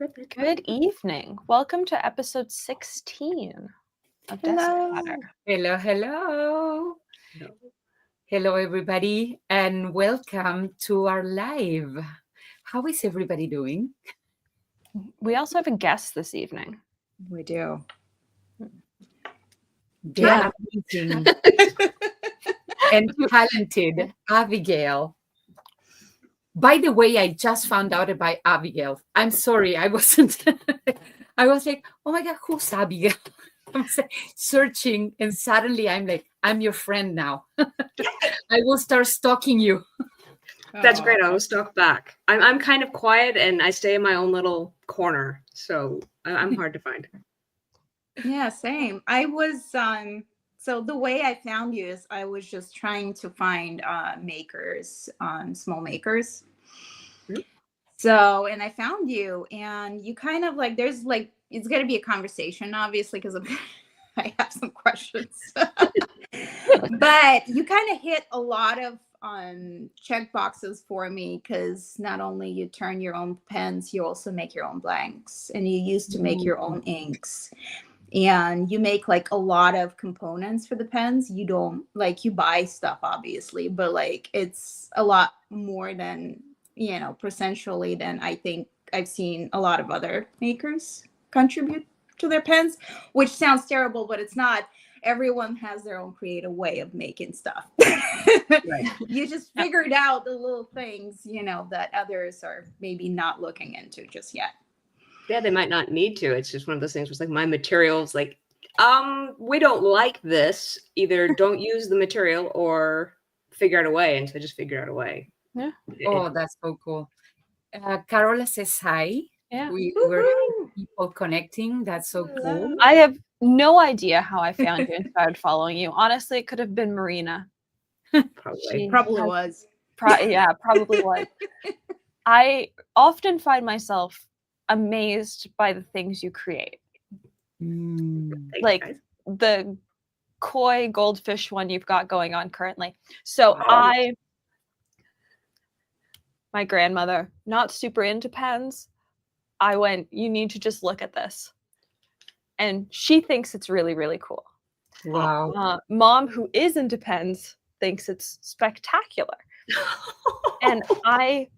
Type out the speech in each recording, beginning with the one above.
Good evening. Welcome to episode 16 of Desk Chatter. Hello. Hello, everybody, and welcome to our live. How is everybody doing? We also have a guest this evening. We do. The amazing and talented Abigail. By the way, I just found out about Abigail. I'm sorry, I wasn't. I was like, oh my God, who's Abigail? I'm searching, and suddenly I'm like, I'm your friend now. I will start stalking you. That's great. I will stalk back. I'm kind of quiet, and I stay in my own little corner, so I'm hard to find. Yeah, same. I was so the way I found you is I was just trying to find makers, small makers. Mm-hmm. So, and I found you, and you kind of like, there's like, it's going to be a conversation, obviously, because I have some questions. But you kind of hit a lot of check boxes for me, because not only you turn your own pens, you also make your own blanks, and you used to make your own inks. And you make like a lot of components for the pens. You don't like, you buy stuff obviously, but like it's a lot more than, you know, percentually than I think I've seen a lot of other makers contribute to their pens, which sounds terrible, but it's not. Everyone has their own creative way of making stuff. Right. You just figured out the little things, you know, that others are maybe not looking into just yet. Yeah, they might not need to. It's just one of those things where it's like my material's like, we don't like this. Either don't use the material or figure out a way. And so I just figured out a way. Yeah. Oh, that's so cool. Carola says hi. Yeah. We were people connecting. That's so cool. I have no idea how I found you and started following you. Honestly, it could have been Marina. Probably. Probably was. Probably was. I often find myself amazed by the things you create. Thanks, Like guys. the koi goldfish one you've got going on currently. So my grandmother, not super into pens. I went, you need to just look at this. And she thinks it's really, really cool. Wow. Mom, who is into pens, thinks it's spectacular. And I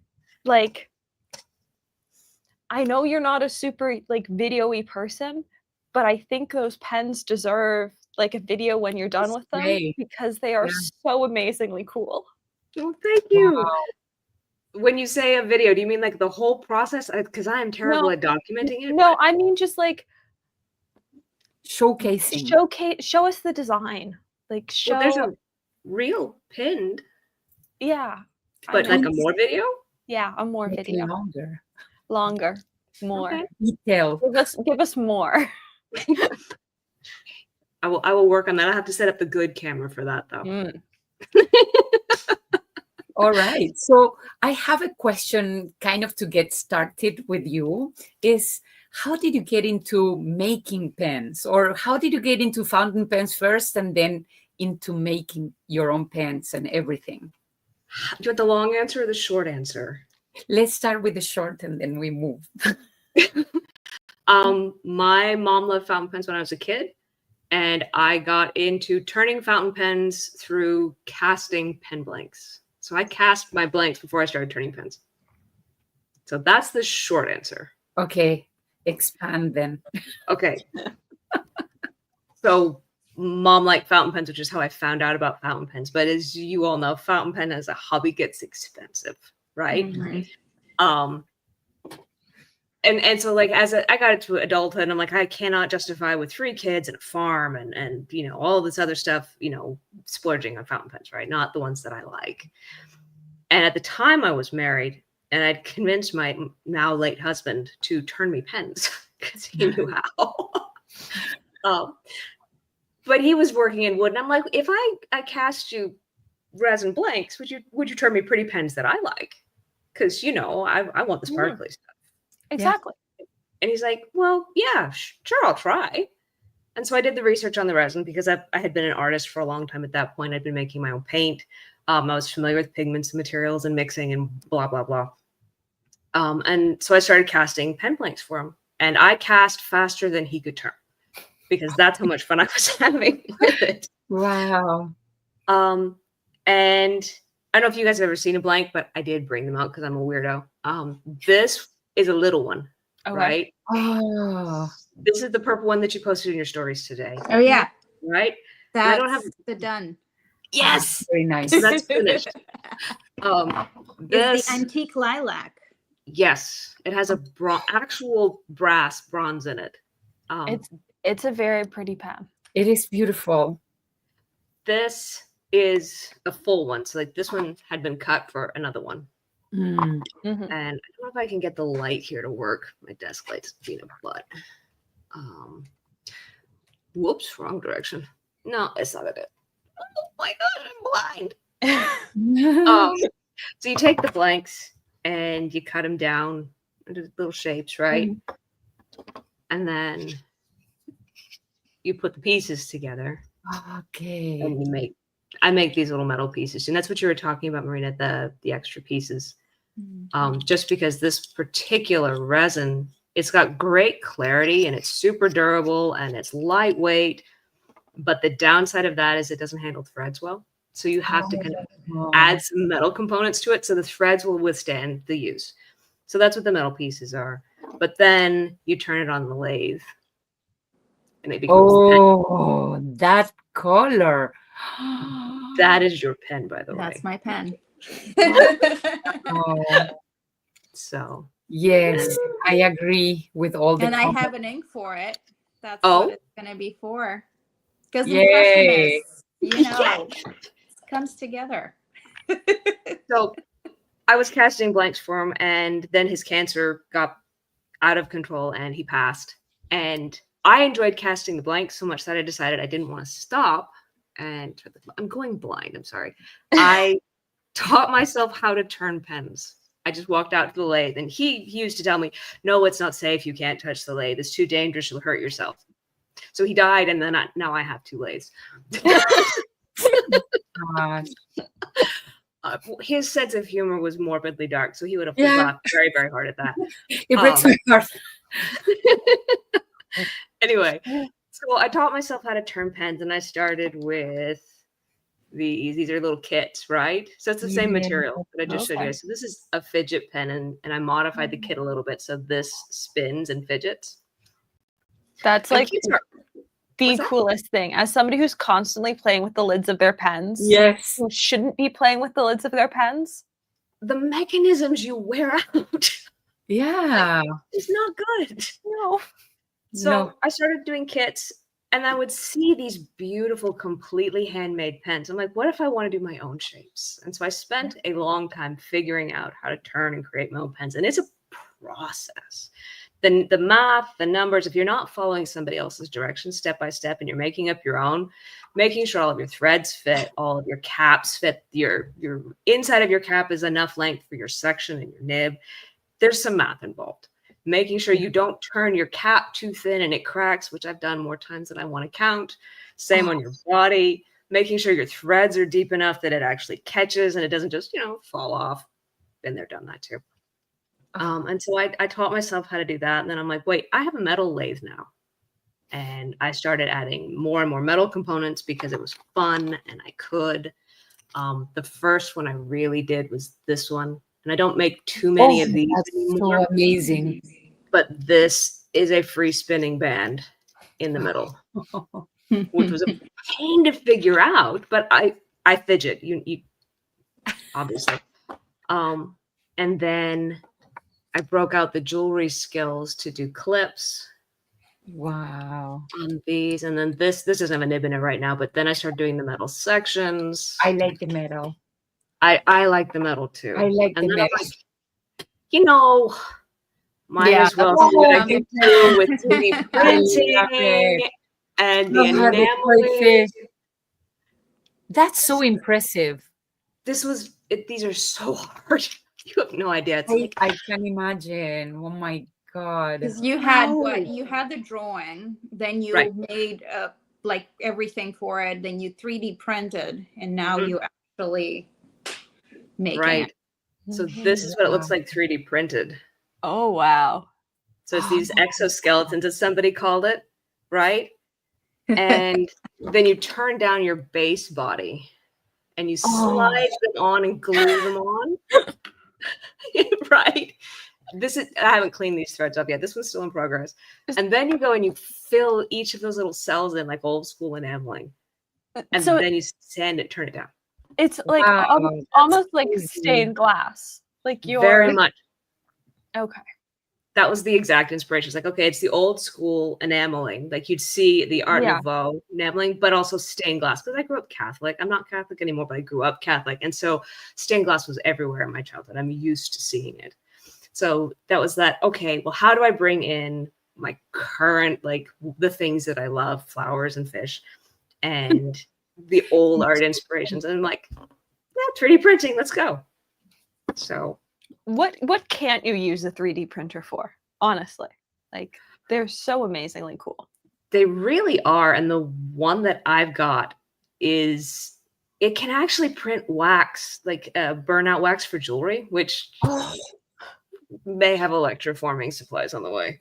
know you're not a super like video-y person, but I think those pens deserve like a video when you're done with them, great. because they are so amazingly cool. Well, thank you. Wow. When you say a video, do you mean like the whole process? Because I am terrible at documenting it. No, I mean just like Showcasing. show us the design. Like show. Well, there's a real pinned, Yeah. but like a more video. Yeah, a more Make it video. Longer. More. Okay. Detail. Give us more. I will work on that. I have to set up the good camera for that though. All right. So I have a question kind of to get started with you is, how did you get into making pens, or how did you get into fountain pens first and then into making your own pens and everything? Do you want the long answer or the short answer? Let's start with the short and then we move. My mom loved fountain pens when I was a kid, and I got into turning fountain pens through casting pen blanks. So I cast my blanks before I started turning pens. So that's the short answer. Okay. Expand then. Okay. So mom liked fountain pens, which is how I found out about fountain pens. But as you all know, fountain pen as a hobby gets expensive, right? Mm-hmm. And so like I got into adulthood, I'm like, I cannot justify with 3 kids and a farm and you know all this other stuff, you know, splurging on fountain pens, right? Not the ones that I like. And at the time I was married, and I'd convinced my now late husband to turn me pens because he knew how. But he was working in wood, and I'm like, if I cast you resin blanks, would you turn me pretty pens that I like? Because you know I want the sparkly stuff. Exactly. Yeah. And he's like, well, yeah, sure, I'll try. And so I did the research on the resin because I had been an artist for a long time at that point. I'd been making my own paint. I was familiar with pigments and materials and mixing and blah, blah, blah. And so I started casting pen blanks for him, and I cast faster than he could turn because that's how much fun I was having with it. Wow. And I don't know if you guys have ever seen a blank, but I did bring them out because I'm a weirdo. This is a little one, Okay. right? Oh. This is the purple one that you posted in your stories today, Oh yeah, right? that's I don't have the done. Yes, Very nice. so that's finished. It's This the antique lilac. yes, it has a actual brass bronze in it. It's a very pretty pen. It is beautiful. This is a full one, so like this one had been cut for another one. Mm. Mhm. And I don't know if I can get the light here to work. My desk light's being a butt. Whoops, wrong direction. No, it's not it. Oh my gosh, I'm blind. So you take the blanks and you cut them down into little shapes, right? And then you put the pieces together. Okay. And I make these little metal pieces, and that's what you were talking about, Marina, the extra pieces. Just because this particular resin, it's got great clarity and it's super durable and it's lightweight, but the downside of that is it doesn't handle threads well. So you have to kind of add some metal components to it so the threads will withstand the use. So that's what the metal pieces are. But then you turn it on the lathe and it becomes Oh, that color. that is your pen, by the way. That's my pen. Oh, So yes, I agree with all the And I comments. have an ink for it. That's Oh. what it's gonna be for. Because Yay. impressionists, it comes together. So I was casting blanks for him, and then his cancer got out of control and he passed. And I enjoyed casting the blanks so much that I decided I didn't want to stop. And I'm going blind. I'm sorry. I taught myself how to turn pens. I just walked out to the lathe, and he used to tell me, "No, it's not safe. You can't touch the lathe. It's too dangerous. You'll hurt yourself." So he died, and then now I have two lathes. His sense of humor was morbidly dark, so he would have laughed very, very hard at that. It breaks my heart. Anyway, so I taught myself how to turn pens, and I started with these. These are little kits, right? So it's the same material that I just showed you guys. So this is a fidget pen, and I modified the kit a little bit so this spins and fidgets. That's like the What's that? coolest thing. As somebody who's constantly playing with the lids of their pens, Yes. who shouldn't be playing with the lids of their pens, The mechanisms you wear out Yeah. is not good. no. So No. I started doing kits, and I would see these beautiful, completely handmade pens. I'm like, what if I want to do my own shapes? And so I spent a long time figuring out how to turn and create my own pens. And it's a process. The math, the numbers, if you're not following somebody else's directions step by step and you're making up your own, making sure all of your threads fit, all of your caps fit, your inside of your cap is enough length for your section and your nib. There's some math involved. Making sure you don't turn your cap too thin and it cracks, which I've done more times than I want to count. Same on your body. Making sure your threads are deep enough that it actually catches and it doesn't just, fall off. Been there, done that too. And so I taught myself how to do that. And then I'm like, wait, I have a metal lathe now. And I started adding more and more metal components because it was fun and I could. The first one I really did was this one. And I don't make too many of these anymore. So amazing. But this is a free spinning band in the middle, which was a pain to figure out. But I fidget, you obviously. And then I broke out the jewelry skills to do clips. Wow. On these, and then this doesn't have a nib in it right now, but then I started doing the metal sections. I like the metal. I like the metal too. I like and the then metal. I'm like, might as well see what I can do with 3D printing and the enameling. That's so impressive. These are so hard. You have no idea. It's I can imagine. Oh my God. Because you had you had the drawing, then you made like everything for it, then you 3D printed, and now you actually make it. So this is what it looks like 3D printed. Oh, wow. So it's these exoskeletons, as somebody called it, right? And then you turn down your base body and you slide them on and glue them on. Right? I haven't cleaned these threads up yet. This one's still in progress. And then you go and you fill each of those little cells in like old school enameling. And So then you sand it, turn it down. it's like almost like stained glass. Like you're Very much. okay. That was the exact inspiration. It's like, okay, it's the old school enameling. Like you'd see the Art Nouveau enameling, but also stained glass. Because I grew up Catholic. I'm not Catholic anymore, but I grew up Catholic. And so stained glass was everywhere in my childhood. I'm used to seeing it. So that was that, okay, well, how do I bring in my current, like the things that I love, flowers and fish, and the old art inspirations? And I'm like, yeah, 3D printing, let's go. So what can't you use a 3D printer for? Honestly, like they're so amazingly cool. They really are. And the one that I've got is it can actually print wax, like burnout wax for jewelry, which may have electroforming supplies on the way.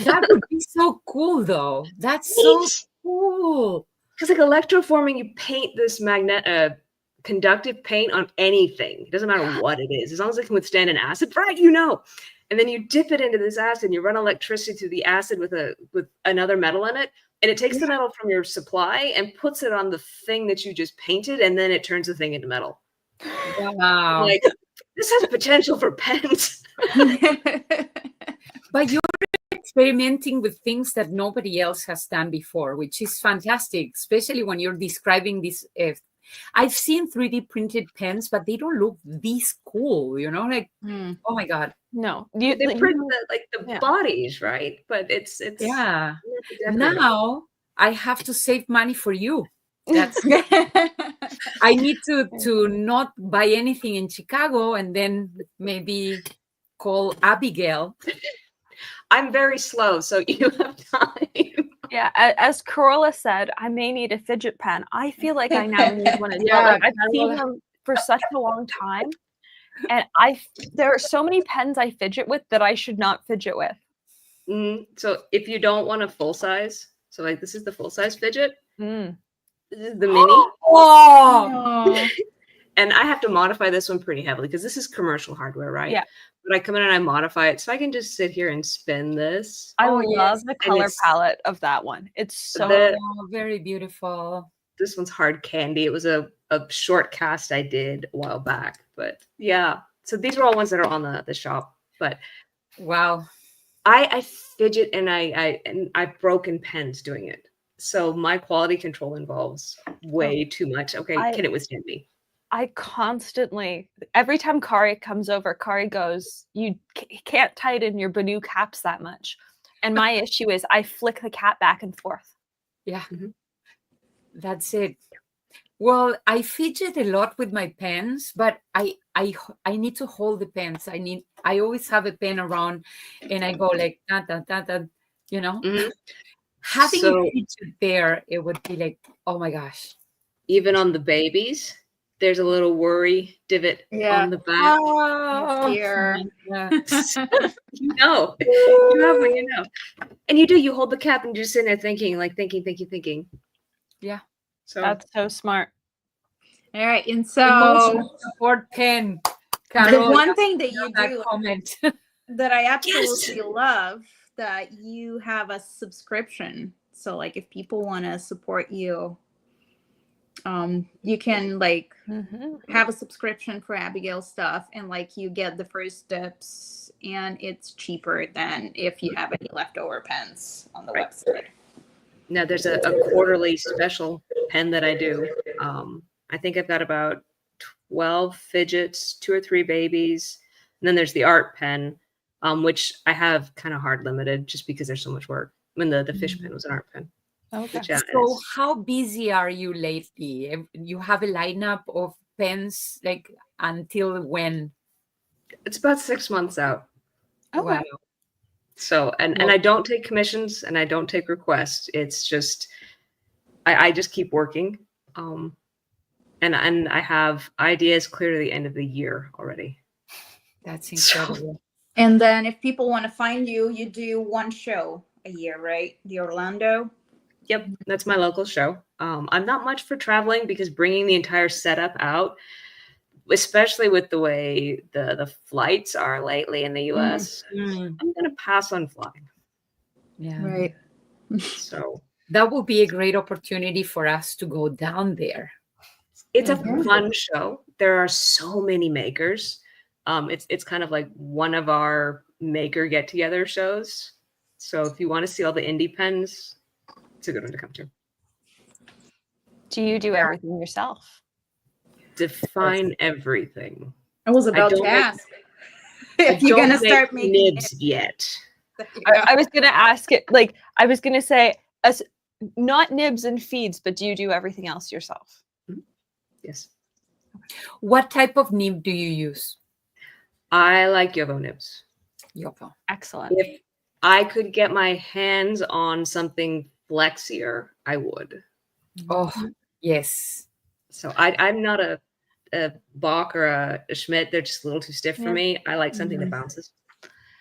That would be so cool, though. That's so cool. Because like electroforming, you paint this conductive paint on anything. It doesn't matter what it is, as long as it can withstand an acid, right? And then you dip it into this acid, and you run electricity through the acid with another metal in it, and it takes the metal from your supply and puts it on the thing that you just painted, and then it turns the thing into metal. Wow. Like, this has potential for pens. But you're experimenting with things that nobody else has done before, which is fantastic, especially when you're describing this. I've seen 3D printed pens, but they don't look this cool, like, oh my God. No. They print the bodies, right? But it's yeah. Now I have to save money for you. That's I need to not buy anything in Chicago and then maybe call Abigail. I'm very slow, so you have time. Yeah, as Corolla said, I may need a fidget pen. I feel like I now need one as well. Like, I've seen them for such a long time, and there are so many pens I fidget with that I should not fidget with. So if you don't want a full size, so like this is the full size fidget. This is the mini. Oh. And I have to modify this one pretty heavily because this is commercial hardware, right? Yeah. But I come in and I modify it so I can just sit here and spin this. I love the color palette of that one. It's so very beautiful. This one's hard candy. It was a short cast I did a while back. But yeah. So these are all ones that are on the shop. But wow. I fidget and I've broken pens doing it. So my quality control involves way too much. Okay, can it withstand me? I constantly, every time Kari comes over, Kari goes, you can't tighten your Banu caps that much. And my issue is I flick the cap back and forth. Yeah, that's it. Well, I fidget a lot with my pens, but I need to hold the pens. I always have a pen around and I go like, Having a fidget there, it would be like, oh my gosh. Even on the babies, there's a little worry divot on the back. Oh, here. Yeah. You have what you know. And you hold the cap and you're just sitting there thinking. Yeah. So that's so smart. All right. And so support pen. The one thing that you do comment that I absolutely love, that you have a subscription. So like if people want to support you, you can like have a subscription for Abigail stuff, and like you get the first steps, and it's cheaper than if you have any leftover pens on the website. Now there's a quarterly special pen that I do. I think I've got about 12 fidgets, 2 or 3 babies, and then there's the art pen, which I have kind of hard limited just because there's so much work. When the fish pen was an art pen. Okay. So how busy are you lately? You have a lineup of pens like until when? It's about 6 months out. Okay. Wow. So and I don't take commissions and I don't take requests. It's just I just keep working. and I have ideas clear to the end of the year already. That's incredible. And then if people want to find you, you do one show a year, right? The Orlando. Yep, that's my local show. I'm not much for traveling because bringing the entire setup out, especially with the way the flights are lately in the US, I'm gonna pass on flying. Yeah. Right. So that would be a great opportunity for us to go down there. it's a fun show. There are so many makers. It's kind of like one of our maker get-together shows. So if you want to see all the indie pens, it's a good one to come to. Do you do everything yourself? Define everything. I was about to ask if you're gonna start making nibs yet. I was gonna ask it, like I was gonna say, not nibs and feeds, but do you do everything else yourself? Yes. What type of nib do you use? I like Yovo nibs. Yovo. Excellent. If I could get my hands on something flexier, I would. Oh, yes. So I'm not a Bach or a Schmidt. They're just a little too stiff for me. I like something that bounces.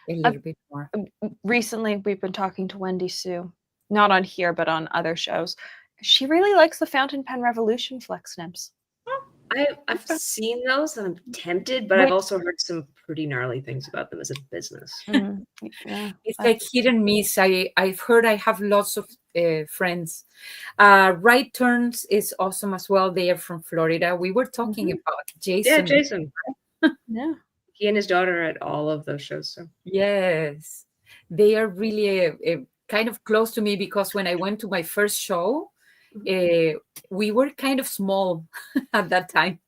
A little bit more. Recently, we've been talking to Wendy Sue, not on here, but on other shows. She really likes the Fountain Pen Revolution flex nibs. I've seen those and I'm tempted, but I've also heard some pretty gnarly things about them as a business. Yeah. It's like hit and miss. I've heard, I have lots of friends. Right Turns is awesome as well. They are from Florida. We were talking about Jason. Yeah, Jason. Yeah. He and his daughter are at all of those shows. So Yes. They are really kind of close to me because when I went to my first show, we were kind of small at that time.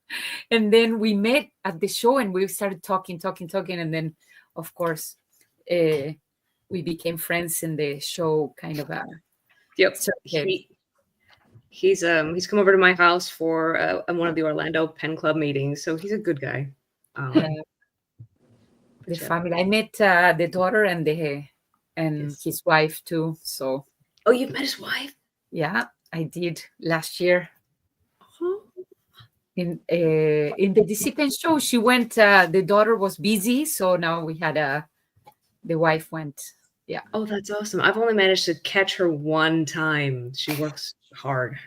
And then we met at the show and we started talking. And then, of course, we became friends in the show kind of. Yep. He's come over to my house for one of the Orlando Pen Club meetings. So he's a good guy. The family. I met the daughter and his wife too. So. Oh, you've met his wife? Yeah, I did last year. In the DC Pen show, she went. The daughter was busy, so now we had the wife went. Yeah. Oh, that's awesome. I've only managed to catch her one time. She works hard.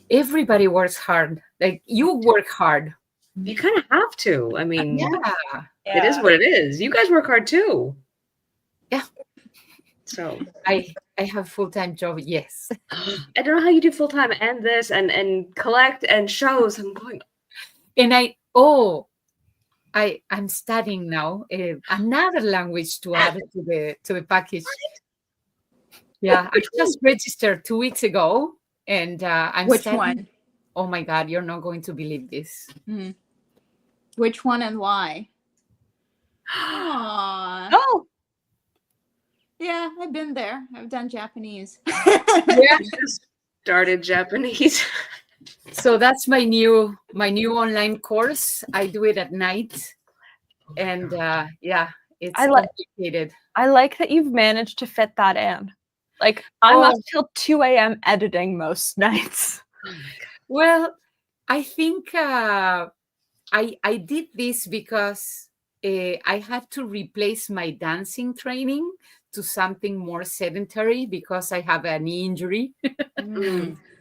Everybody works hard. Like you work hard. You kind of have to. I mean, yeah. It is what it is. You guys work hard too. Yeah. So I have a full-time job. Yes. I don't know how you do full-time and this and collect and shows. I'm going. And I'm studying now another language to add to the package. Yeah, I just registered 2 weeks ago, and I'm Which studying. one? Oh my God, you're not going to believe this. Which one and why? Aww. Oh. Yeah, I've been there. I've done Japanese. Yeah, started Japanese. So that's my new online course. I do it at night, and it's complicated. I like that you've managed to fit that in. Like I'm up till 2 a.m. editing most nights. Well, I think I did this because I had to replace my dancing training to something more sedentary because I have a knee injury.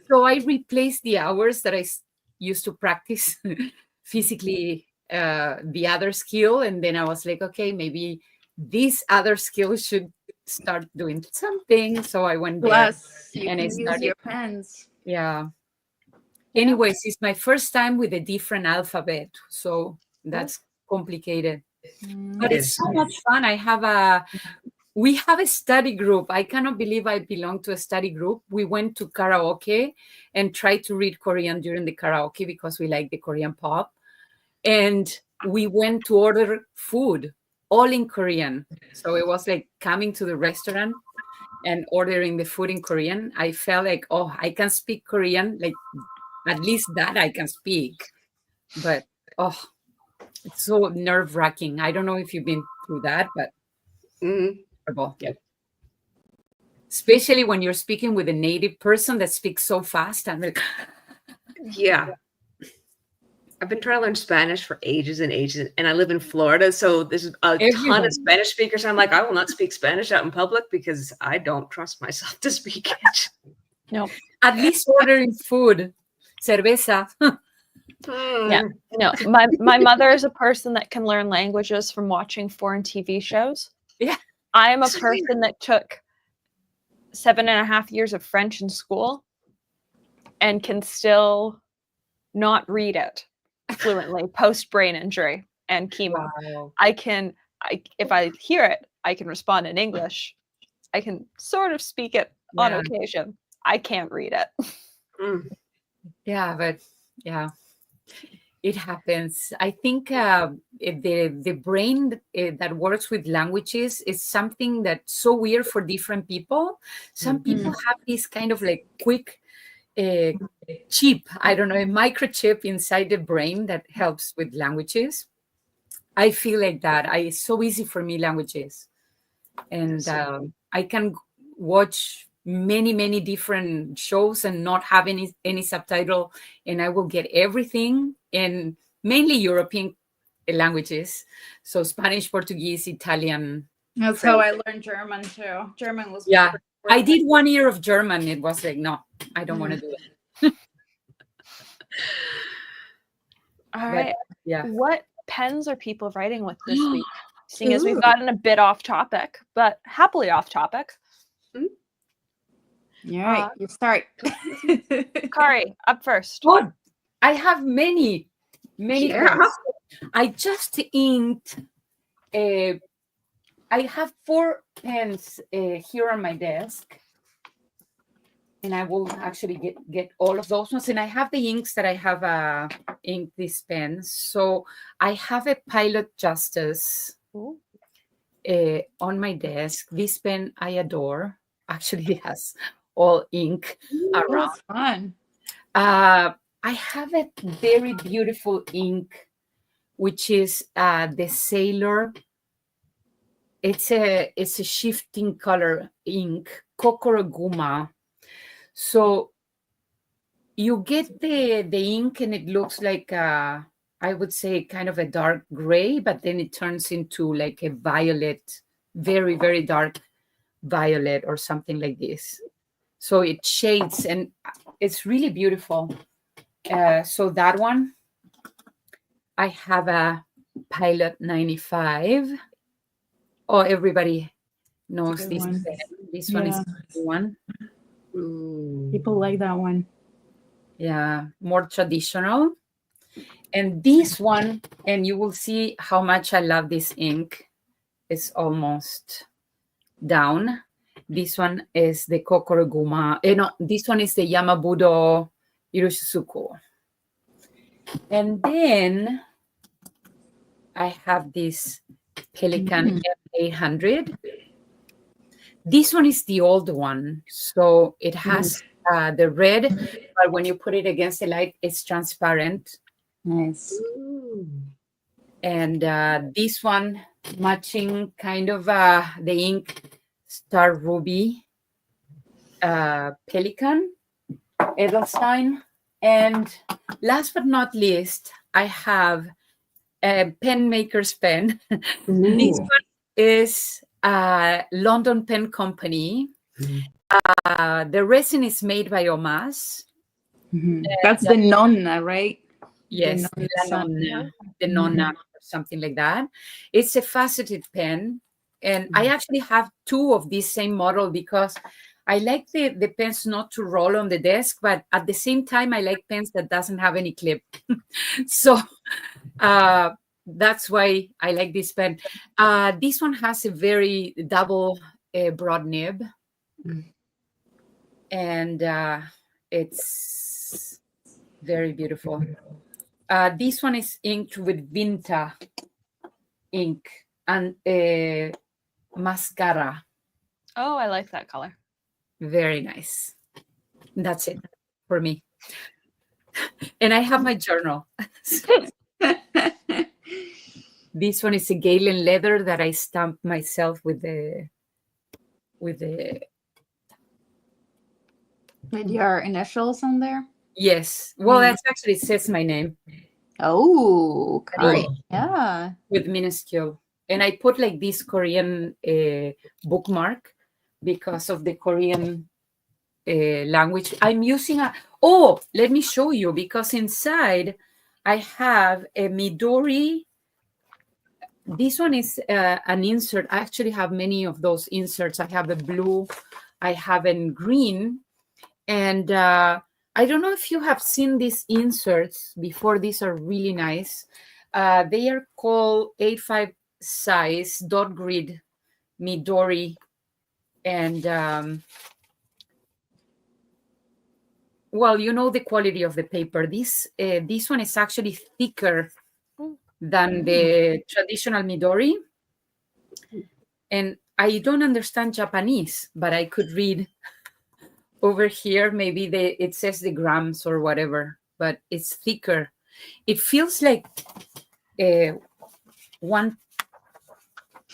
So I replaced the hours that I used to practice physically the other skill. And then I was like, okay, maybe this other skill should start doing something. So I went there. Plus, you and can I started, use your pens. Yeah. Anyways, it's my first time with a different alphabet. So that's complicated. But it's so much fun. We have a study group. I cannot believe I belong to a study group. We went to karaoke and tried to read Korean during the karaoke because we like the Korean pop. And we went to order food, all in Korean. So it was like coming to the restaurant and ordering the food in Korean. I felt like, oh, I can speak Korean. Like at least that I can speak. But, it's so nerve-wracking. I don't know if you've been through that, but yeah. Especially when you're speaking with a native person that speaks so fast. I'm like, yeah. I've been trying to learn Spanish for ages and ages, and I live in Florida, so there's a ton of Spanish speakers. I'm like, I will not speak Spanish out in public because I don't trust myself to speak it. No. At least ordering food, cerveza. Yeah, no. My mother is a person that can learn languages from watching foreign TV shows. Yeah. I am a person that took 7.5 years of French in school and can still not read it fluently post brain injury and chemo. Wow. If I hear it, I can respond in English. I can sort of speak it on occasion. I can't read it. Yeah, but yeah, it happens. I think the brain that works with languages is something that's so weird for different people. Some people have this kind of like quick chip, I don't know, a microchip inside the brain that helps with languages. I feel like that. It's so easy for me, languages. And I can watch many different shows and not have any subtitle, and I will get everything, and mainly European languages. So Spanish, Portuguese, Italian. That's how I learned German too. German was I did 1 year of German. It was like, no, I don't want to do it. All right. Yeah. What pens are people writing with this week? Seeing as we've gotten a bit off topic, but happily off topic. All right, you start. Kari, up first. Oh, I have many pens. I just inked. I have 4 pens here on my desk, and I will actually get all of those ones. And I have the inks that I have inked these pens. So I have a Pilot Justice on my desk. This pen I adore. Actually, it has all ink around. That's fun. I have a very beautiful ink, which is the Sailor. It's a shifting color ink, Kokoroguma. So you get the ink and it looks like I would say kind of a dark gray, but then it turns into like a violet, very, very dark violet or something like this. So it shades and it's really beautiful. So that one, I have a Pilot 95. Oh, everybody knows this one. pen. This one is the one. People like that one. Yeah, more traditional. And this one, and you will see how much I love this ink. It's almost down. This one is the Kokoroguma. No, this one is the Yamabudo Iroshizuku. And then I have this Pelikan M800. This one is the old one. So it has the red, but when you put it against the light, it's transparent. Nice. And this one matching kind of the ink Star Ruby Pelikan Edelstein. And last but not least, I have a pen maker's pen. This one is London Pen Company. The resin is made by Omas. That's the Nonna, right? Yes, the Nonna, or something like that. It's a faceted pen. And I actually have 2 of this same model because I like the pens not to roll on the desk, but at the same time, I like pens that doesn't have any clip. So that's why I like this pen. This one has a very double broad nib. And it's very beautiful. This one is inked with Vinta ink and mascara. Oh, I like that color. Very nice. That's it for me. And I have my journal. This one is a Galen leather that I stamped myself with your initials on there? Yes. Well, that's actually, it says my name. Oh, Right. yeah. With minuscule. And I put like this Korean bookmark because of the Korean language. I'm using let me show you, because inside I have a Midori. This one is an insert. I actually have many of those inserts. I have a blue, I have in green, and I don't know if you have seen these inserts before. These are really nice. They are called 8.5 size dot grid Midori, and well, you know the quality of the paper. This one is actually thicker than the traditional Midori, and I don't understand Japanese, but I could read over here. Maybe it says the grams or whatever, but it's thicker. It feels like one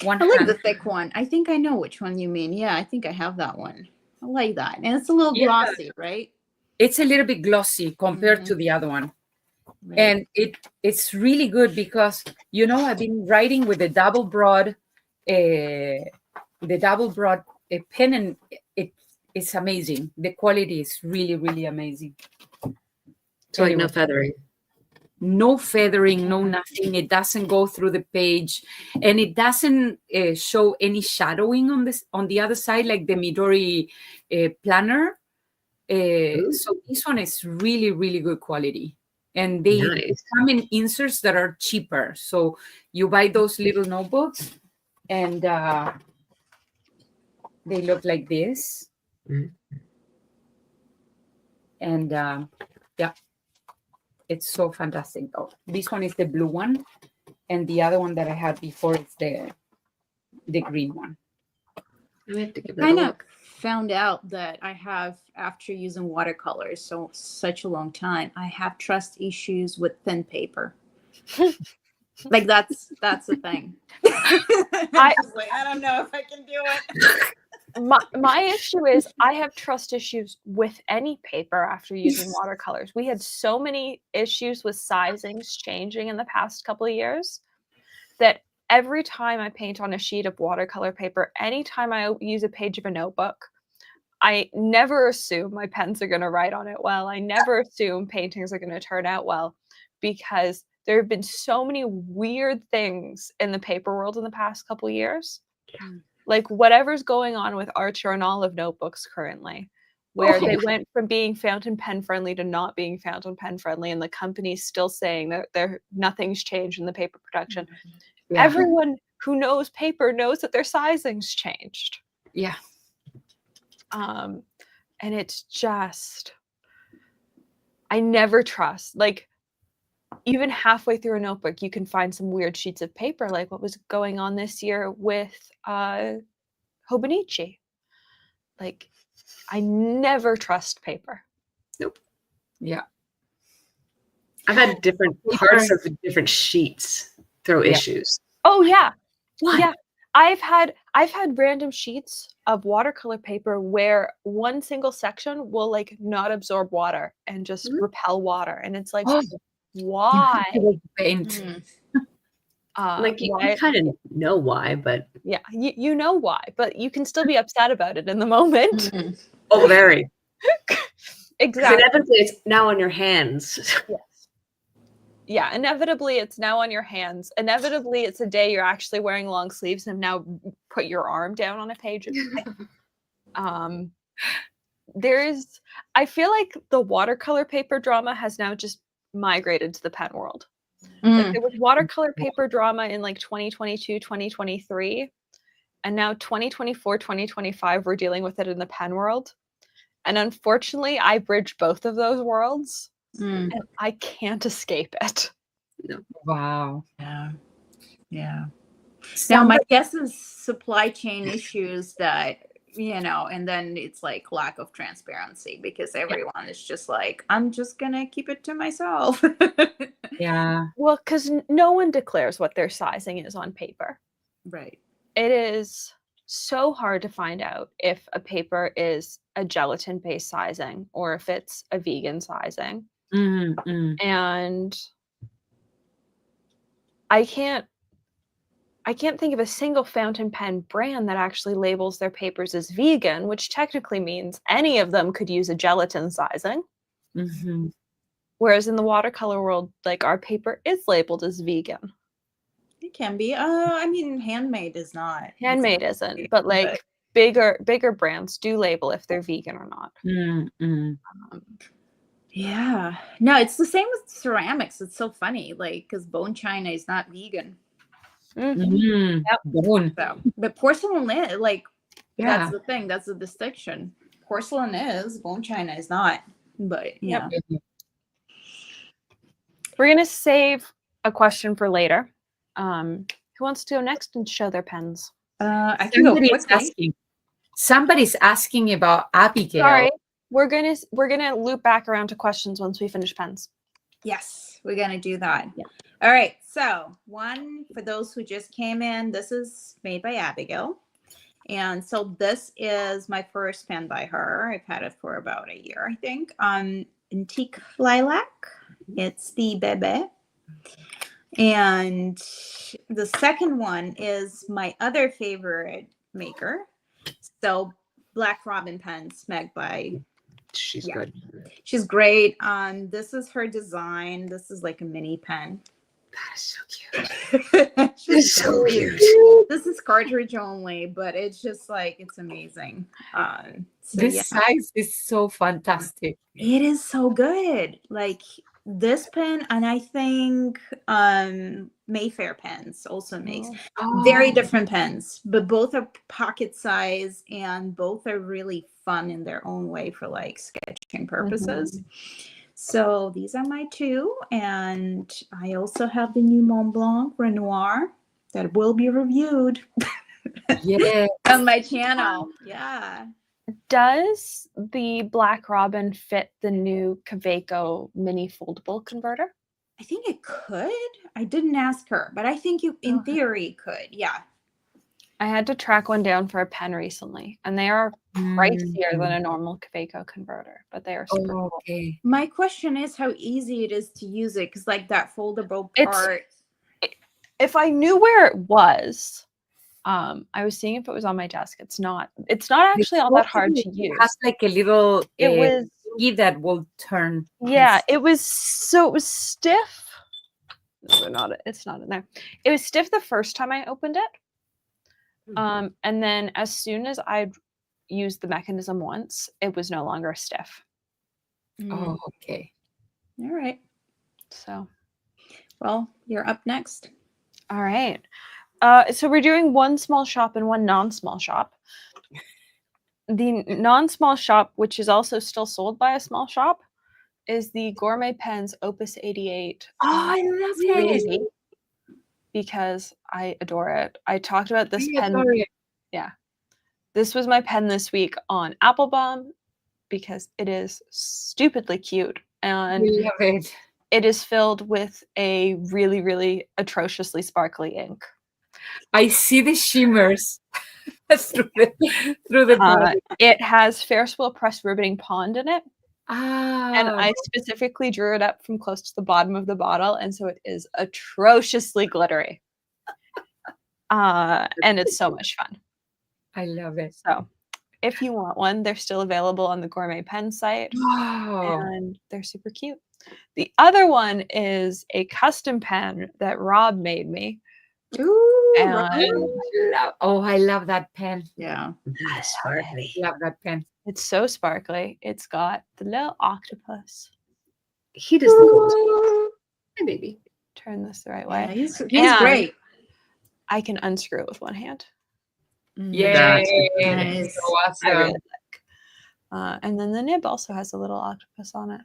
I like hand. the thick one. I think I know which one you mean. Yeah, I think I have that one. I like that. And it's a little Yeah. glossy, right? It's a little bit glossy compared to the other one. Right. And it's really good because, I've been writing with the double broad pen, and it's amazing. The quality is really, really amazing. So like no feathering. No feathering, no nothing. It doesn't go through the page, and it doesn't show any shadowing on the other side like the Midori planner. So this one is really, really good quality. And they come in inserts that are cheaper. So you buy those little notebooks, and they look like this. And yeah, it's so fantastic. Oh, this one is the blue one, and the other one that I had before is the green one. We have to give that Kind a of look. found out that I have, after using watercolors such a long time, I have trust issues with thin paper. Like that's the thing. I don't know if I can do it. My issue is I have trust issues with any paper after using watercolors. We had so many issues with sizings changing in the past couple of years that every time I paint on a sheet of watercolor paper, anytime I use a page of a notebook, I never assume my pens are going to write on it well. I never assume paintings are going to turn out well, because there have been so many weird things in the paper world in the past couple of years. Like whatever's going on with Archer and Olive notebooks currently, where they went from being fountain pen friendly to not being fountain pen friendly, and the company's still saying that nothing's changed in the paper production. Yeah. Everyone who knows paper knows that their sizing's changed. Yeah. And it's just, I never trust. Like, even halfway through a notebook, you can find some weird sheets of paper, like what was going on this year with Hobonichi. Like, I never trust paper. Nope. Yeah. I've had different parts of the different sheets throw issues. Oh yeah. What? Yeah. I've had random sheets of watercolor paper where one single section will like not absorb water and just repel water, and it's like, why? Paint. Like you kind of know why, but yeah, you know why, but you can still be upset about it in the moment. Oh, very. Exactly. Inevitably, it's now on your hands. Yes. Yeah, inevitably it's now on your hands. Inevitably it's a day you're actually wearing long sleeves and now put your arm down on a page. I feel like the watercolor paper drama has now just migrated to the pen world. Like there was watercolor paper drama in like 2022, 2023, and now 2024, 2025, we're dealing with it in the pen world. And unfortunately, I bridge both of those worlds. And I can't escape it. No. Wow. Yeah. Now, my guess is supply chain issues that, and then it's like lack of transparency, because everyone is just like, I'm just going to keep it to myself. Yeah. Well, because no one declares what their sizing is on paper. Right. It is so hard to find out if a paper is a gelatin-based sizing or if it's a vegan sizing. And I can't think of a single fountain pen brand that actually labels their papers as vegan, which technically means any of them could use a gelatin sizing. Mm-hmm. Whereas in the watercolor world, like our paper is labeled as vegan. It can be. I mean, handmade is not. Handmade isn't, but like bigger brands do label if they're vegan or not. Mm-hmm. Yeah. No, it's the same with ceramics. It's so funny, like, because bone china is not vegan. Mm-hmm. Yep. Bone. So, but porcelain is, like, Yeah. that's the thing. That's the distinction. Porcelain is, bone china is not. But yeah. We're gonna save a question for later. Who wants to go next and show their pens? I can go quickly. Somebody's asking about Abigail. Sorry, we're gonna loop back around to questions once we finish pens. Yes, we're gonna do that. Yeah. All right. So one for those who just came in, this is made by Abigail. And so this is my first pen by her. I've had it for about a year, I think. Antique Lilac. It's the Bebe. And the second one is my other favorite maker. So Black Robin pens made by. She's good. She's great. This is her design. This is like a mini pen. That is so cute. She's so cute. This is cartridge only, but it's just like, it's amazing. This size is so fantastic. It is so good. Like this pen, and I think Mayfair pens also makes very different pens, but both are pocket size and both are really fun in their own way for like sketching purposes. So these are my two, and I also have the new Mont Blanc Renoir that will be reviewed on my channel. Yeah. Does the Black Robin fit the new Kaweco mini foldable converter? I think it could. I didn't ask her, but I think you, in theory, could. Yeah. I had to track one down for a pen recently, and they are pricier than a normal Kaweco converter, but they are super cool. Okay. My question is how easy it is to use it, because like that foldable part. If I knew where it was, I was seeing if it was on my desk. It's not actually all that hard to use. It has like a little key that will turn. Yeah, it was stiff. No, it's not in there. It was stiff the first time I opened it. And then as soon as I used the mechanism once, it was no longer stiff. Oh, okay. All right. So, well, you're up next. All right. So we're doing one small shop and one non-small shop. The non-small shop, which is also still sold by a small shop, is the Gourmet Pens Opus 88. Oh, I love it. Because I adore it. I talked about this pen. Yeah. This was my pen this week on Applebaum because it is stupidly cute. And love it. It is filled with a really, really atrociously sparkly ink. I see the shimmers through the body. It has Ferris wheel press riveting pond in it. And Oh. I specifically drew it up from close to the bottom of the bottle, and so it is atrociously glittery. And it's so much fun. I love it. So if you want one, they're still available on the Gourmet Pen site. Oh. And they're super cute. The other one is a custom pen that Rob made me. Ooh, And I love that pen. yeah. That's sparkly. Love that pen. it's so sparkly. It's got the little octopus. He does the coolest. Hi, baby. Turn this the right Yeah, way. he's And great. I can unscrew it with one hand. Yeah, Nice. so I awesome. really like. And then the nib also has a little octopus on it.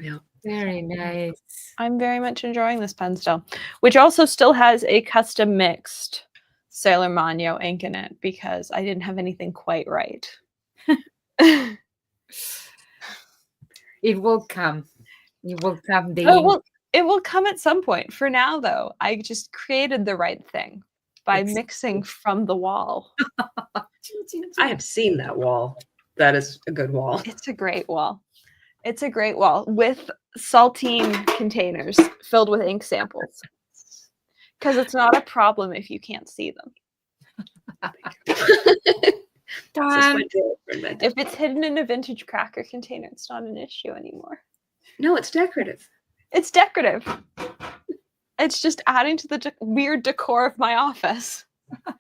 Yeah. Very nice. I'm very much enjoying this pen still, which also still has a custom mixed Sailor Mano ink in it because I didn't have anything quite right. It will come. It will come. It will come at some point. For now, though, I just created the right thing by mixing from the wall. I have seen that wall. That is a good wall. It's a great wall. It's a great wall with saltine containers filled with ink samples. Because it's not a problem if you can't see them. Done. If it's hidden in a vintage cracker container, it's not an issue anymore. No, it's decorative. It's decorative. It's just adding to the weird decor of my office.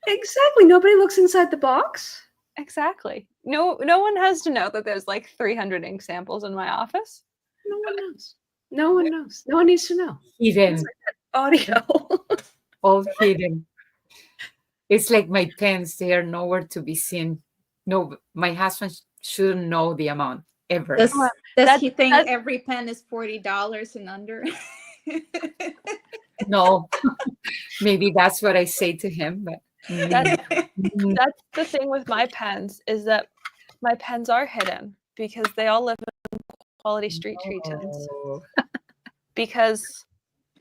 Exactly. Nobody looks inside the box. Exactly. No one has to know that there's like 300 ink samples in my office. No one knows. No one knows. No one needs to know. Hidden. It's like that audio. All hidden. It's like my pens, they are nowhere to be seen. No, my husband shouldn't know the amount ever. Does he think every pen is $40 and under? No, maybe that's what I say to him, but that's the thing with my pens, is that my pens are hidden because they all live in quality street treat tins. Because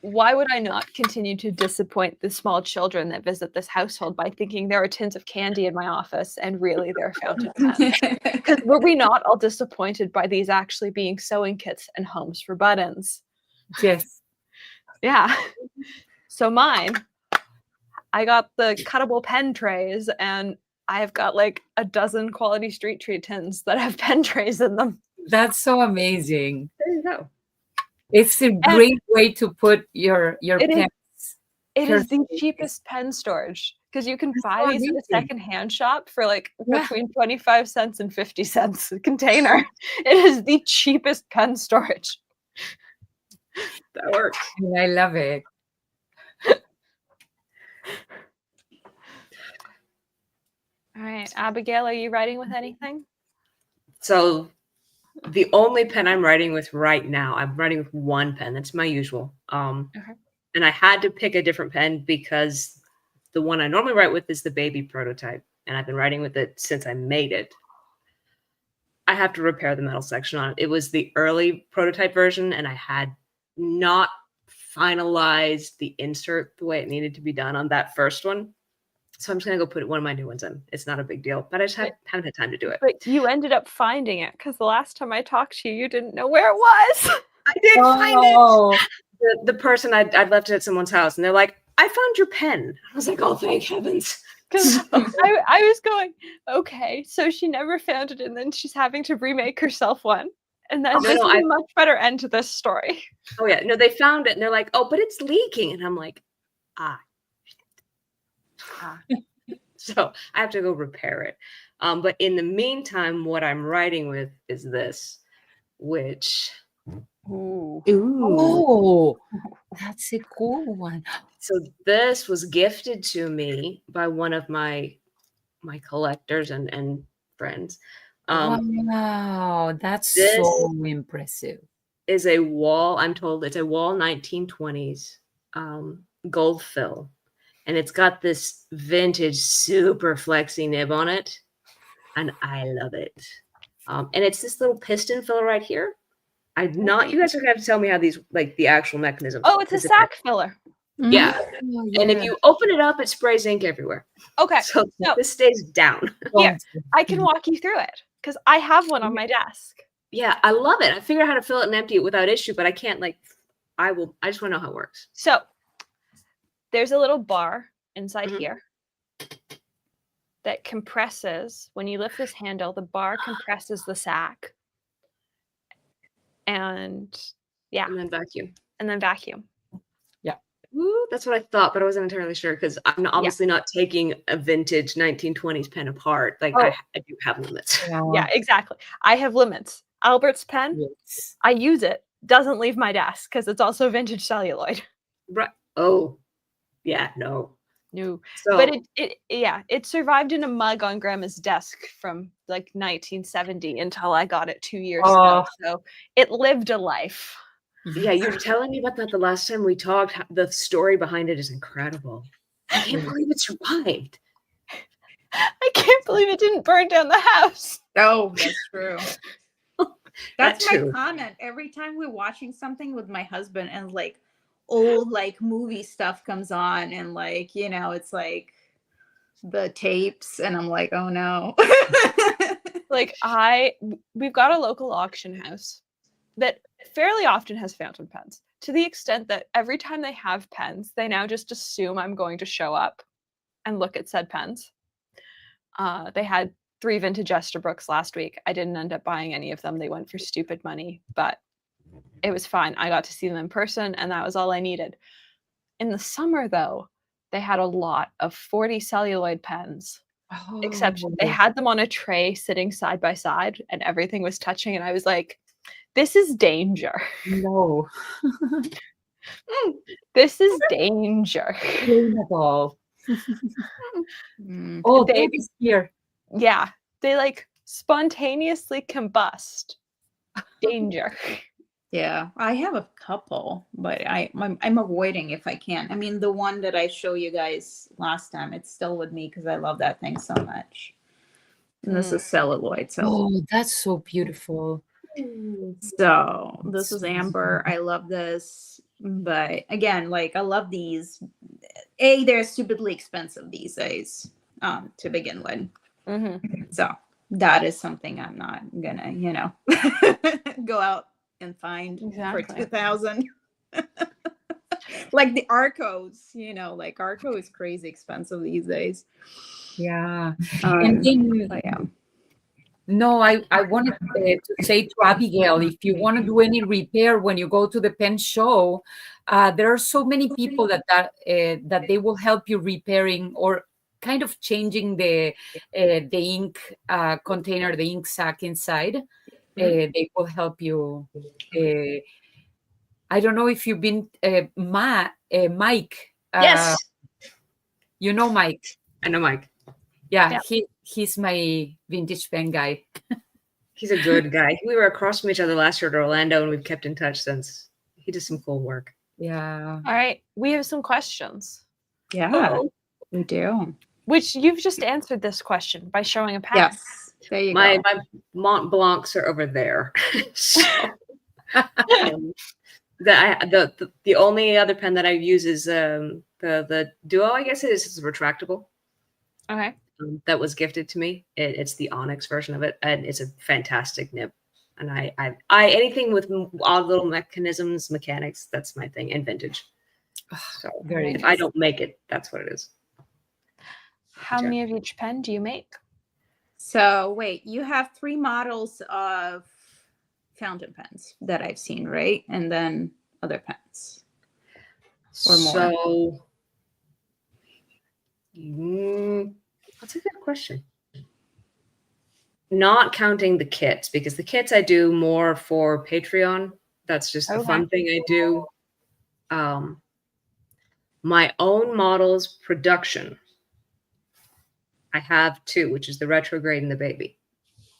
why would I not continue to disappoint the small children that visit this household by thinking there are tins of candy in my office and really they're fountain pens? Because were we not all disappointed by these actually being sewing kits and homes for buttons? yes. Yeah. So mine, I got the cuttable pen trays, and I've got like a dozen quality street treat tins that have pen trays in them. That's so amazing. There you go. It's a great way to put your pens. It is the cheapest pen storage, because you can buy these at a secondhand shop for like between 25 cents and 50 cents a container. It is the cheapest pen storage. That works. And I love it. All right, Abigail, are you writing with anything? So the only pen I'm writing with right now, I'm writing with one pen. That's my usual. And I had to pick a different pen because the one I normally write with is the baby prototype, and I've been writing with it since I made it. I have to repair the metal section on it. It was the early prototype version, and I had not finalized the insert the way it needed to be done on that first one. So I'm just going to go put one of my new ones in. It's not a big deal, but I just haven't had time to do it. But you ended up finding it, because the last time I talked to you, you didn't know where it was. I did find it. The person, I'd left it at someone's house, and they're like, I found your pen. I was like, oh, thank heavens. Because I was going, okay, so she never found it, and then she's having to remake herself one. And then there's a much better end to this story. Oh, yeah. No, they found it, and they're like, oh, but it's leaking. And I'm like, So I have to go repair it. But in the meantime, what I'm writing with is this, which... Ooh, that's a cool one. So this was gifted to me by one of my collectors and friends. Wow, that's so impressive. Is a wall, I'm told it's a wall 1920s gold fill. And it's got this vintage super flexy nib on it. And I love it. And it's this little piston filler right here. You guys are gonna have to tell me how these, like the actual mechanism. Oh, it's a sack filler. Yeah. And if you open it up, it sprays ink everywhere. Okay. So this stays down. Here, I can walk you through it, because I have one on my desk. Yeah, I love it. I figured out how to fill it and empty it without issue, but I can't I just want to know how it works. So there's a little bar inside here that compresses. When you lift this handle, the bar compresses the sack. And then vacuum. Yeah. Ooh, that's what I thought, but I wasn't entirely sure, because I'm obviously not taking a vintage 1920s pen apart. Like I do have limits. Yeah, exactly. I have limits. Albert's pen, I use it, doesn't leave my desk because it's also vintage celluloid. Right. Oh, yeah, no. So, but it survived in a mug on Grandma's desk from like 1970 until I got it 2 years ago. So it lived a life. Yeah, you were telling me about that the last time we talked. The story behind it is incredible. I can't believe it survived. I can't believe it didn't burn down the house. Oh, that's true. That's my too. comment. Every time we're watching something with my husband and like old like movie stuff comes on, and like, you know, it's like the tapes, and I'm like, oh no. Like we've got a local auction house that fairly often has fountain pens. to the extent that every time they have pens, they now just assume I'm going to show up and look at said pens. They had 3 vintage Estabrooks last week. I didn't end up buying any of them. They went for stupid money, but it was fine. I got to see them in person, and that was all I needed. In the summer, though, they had a lot of 40 celluloid pens, except they had them on a tray sitting side by side, and everything was touching, and I was like, this is danger. No. This is danger. Ball. Mm. Oh, They- Dave is here. Yeah, they like spontaneously combust. Danger. Yeah, I have a couple, but I'm avoiding if I can. I mean, the one that I show you guys last time, it's still with me because I love that thing so much. And this is celluloid. So, Oh, that's so beautiful. this is amber. I love this, but again, like I love these. They're stupidly expensive these days to begin with. Mm-hmm. So that is something I'm not gonna, go out and find Exactly. for 2,000. Like the Arcos, like Arco is crazy expensive these days. Yeah. And then, But yeah. no, I wanted to say to Abigail, if you want to do any repair when you go to the pen show, there are so many people that they will help you repairing or kind of changing the ink container, the ink sac inside. They will help you. I don't know if you've been Mike. Yes. You know Mike. I know Mike. Yeah. He's my vintage pen guy. He's a good guy. We were across from each other last year at Orlando, and we've kept in touch since. He does some cool work. Yeah. All right, we have some questions. Yeah, we do. Which you've just answered this question by showing a pen. Yes. There you My go. Mont Blancs are over there. So, the only other pen that I use is the Duo. I guess it is. It's retractable. Okay. That was gifted to me. It's the Onyx version of it, and it's a fantastic nib. And I anything with odd little mechanisms, mechanics, that's my thing, and vintage. So Very if nice. I don't make it, that's what it is. How many of each pen do you make? So wait, you have 3 models of fountain pens that I've seen, right? And then other pens. Or more. So that's a good question. Not counting the kits, because the kits I do more for Patreon. That's just the fun thing I do. My own models production, I have 2, which is the retrograde and the baby.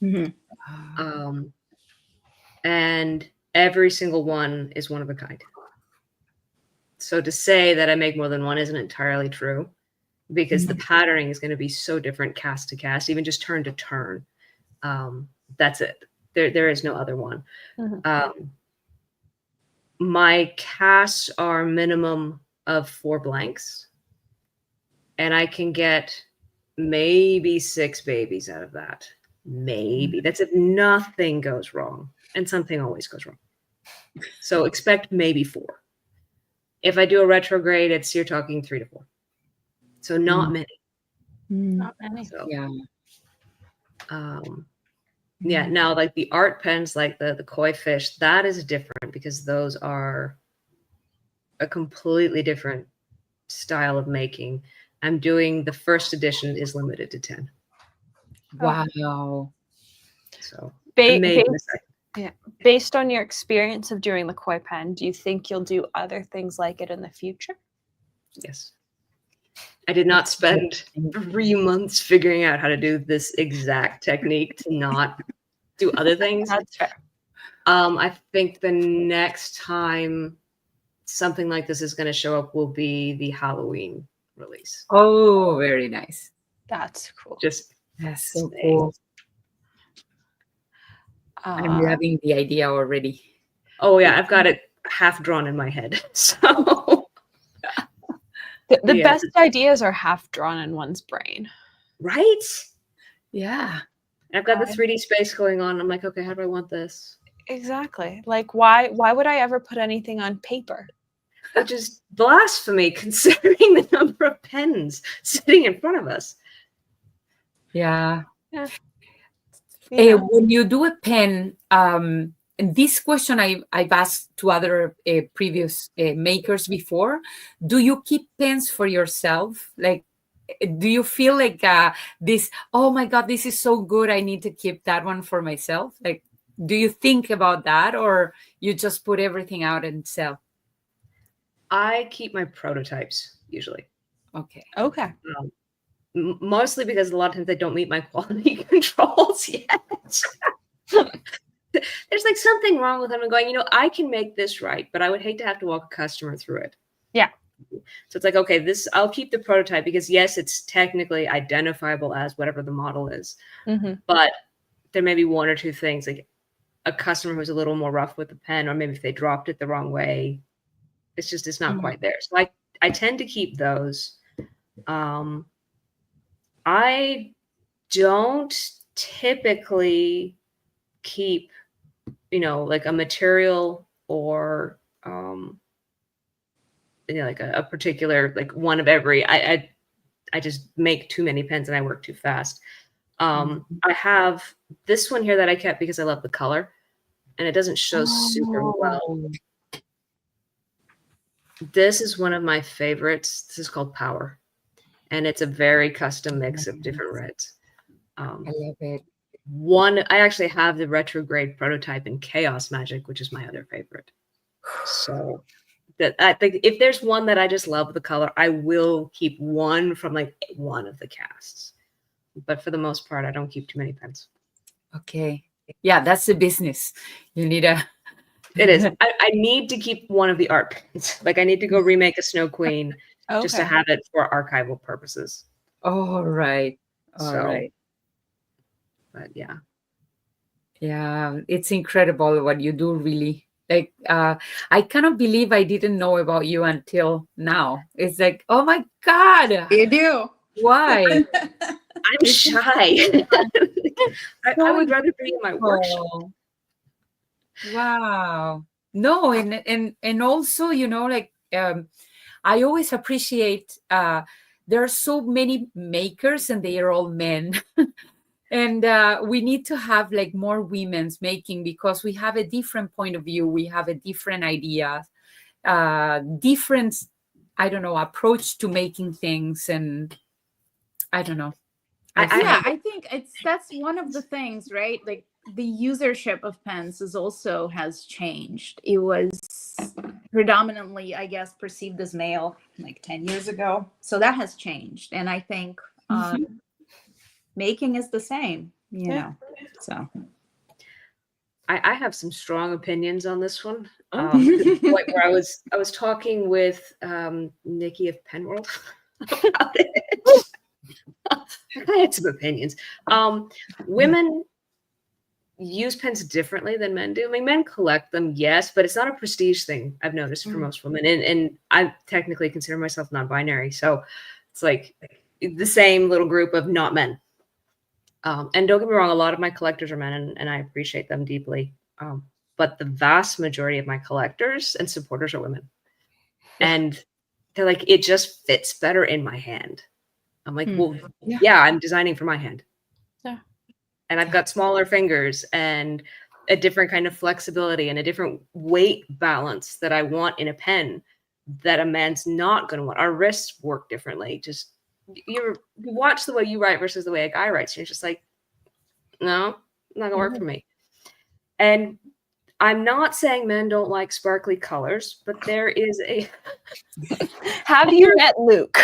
Mm-hmm. And every single one is one of a kind. So to say that I make more than one isn't entirely true, because the patterning is going to be so different cast to cast, even just turn to turn. That's it. There is no other one. My casts are minimum of 4 blanks, and I can get maybe 6 babies out of that. Maybe. That's if nothing goes wrong, and something always goes wrong. So expect maybe 4. If I do a retrograde, you're talking 3 to 4. So not many. Not many. So, Yeah. Yeah. Now, like the art pens, like the koi fish, that is different because those are a completely different style of making. I'm doing the first edition is limited to 10. Wow. So based on your experience of doing the koi pen, do you think you'll do other things like it in the future? Yes. I did not spend 3 months figuring out how to do this exact technique to not do other things. That's fair. I think the next time something like this is going to show up will be the Halloween release. Oh, very nice. That's cool. That's so cool. I'm loving the idea already. Oh yeah, I've got it half drawn in my head. So the best ideas are half drawn in one's brain. Right? Yeah. And I've got the 3D space going on. I'm like, okay, how do I want this? Exactly. Like, why would I ever put anything on paper? Which is blasphemy considering the number of pens sitting in front of us. Yeah. Yeah. Yeah. When you do a pen, and this question I've asked to other previous makers before, do you keep pens for yourself? Like, do you feel like this, oh my God, this is so good, I need to keep that one for myself? Like, do you think about that, or you just put everything out and sell? I keep my prototypes usually. Okay. Okay. Mostly because a lot of times they don't meet my quality controls yet. There's like something wrong with them. I'm going, I can make this right, but I would hate to have to walk a customer through it. Yeah. So it's like, okay, I'll keep the prototype because yes, it's technically identifiable as whatever the model is, but there may be one or two things, like a customer who's a little more rough with the pen, or maybe if they dropped it the wrong way, it's not quite there. So I tend to keep those. I don't typically keep, like a material or, like a particular, like one of every, I just make too many pens and I work too fast. I have this one here that I kept because I love the color and it doesn't show super well. This is one of my favorites. This is called Power. And it's a very custom mix of different reds. I love it. I actually have the retrograde prototype in Chaos Magic, which is my other favorite. So I think if there's one that I just love the color, I will keep one from like one of the casts. But for the most part, I don't keep too many pens. Okay. Yeah, that's the business. You need a... It is. I need to keep one of the art pens. Like I need to go remake a Snow Queen just to have it for archival purposes. All right. All right. But yeah. Yeah, it's incredible what you do, really. Like, I cannot believe I didn't know about you until now. It's like, oh my God. You do. Why? I'm shy. I would rather be in my workshop. Wow. No, and also, like, I always appreciate there are so many makers and they are all men. And we need to have like more women's making because we have a different point of view. We have a different idea, different, I don't know, approach to making things. And I don't know. I think that's one of the things, right? Like the usership of pens has changed. It was predominantly, I guess, perceived as male like 10 years ago. So that has changed. And I think making is the same, you know. So I have some strong opinions on this one. To the point where I was talking with Nikki of Penworld about it. I had some opinions. Women use pens differently than men do. I mean, men collect them, yes, but it's not a prestige thing, I've noticed for most women. And I technically consider myself non-binary. So it's like the same little group of not men. And don't get me wrong, a lot of my collectors are men and I appreciate them deeply. But the vast majority of my collectors and supporters are women. And they're like, it just fits better in my hand. I'm like, well, yeah, I'm designing for my hand. Yeah. And I've got smaller fingers and a different kind of flexibility and a different weight balance that I want in a pen that a man's not going to want. Our wrists work differently. Just you watch the way you write versus the way a guy writes. And you're just like, no, not gonna work for me. And I'm not saying men don't like sparkly colors, but there is a. Have you met Luke?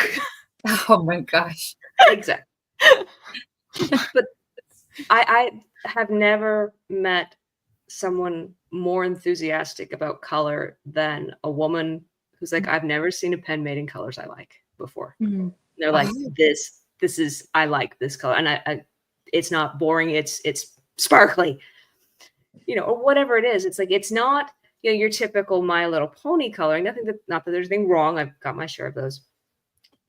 Oh my gosh. Exactly. But I have never met someone more enthusiastic about color than a woman who's like, I've never seen a pen made in colors I like before. They're like, this is, I like this color. And I it's not boring. It's sparkly, or whatever it is. It's like, it's not, your typical My Little Pony coloring. Not that there's anything wrong. I've got my share of those,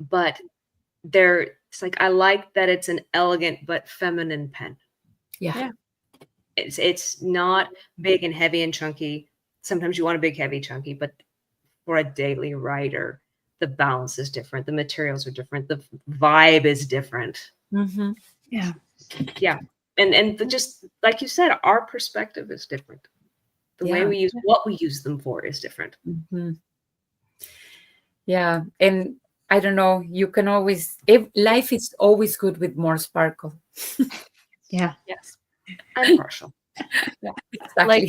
but it's like, I like that it's an elegant but feminine pen. Yeah. It's not big and heavy and chunky. Sometimes you want a big, heavy, chunky, but for a daily writer, the balance is different. The materials are different. The vibe is different. Mm-hmm. Yeah. And just like you said, our perspective is different. The way we use what we use them for is different. Mm-hmm. Yeah. And I don't know, you can always, life is always good with more sparkle. Yeah. Yes. I'm partial. Yeah. Exactly. Like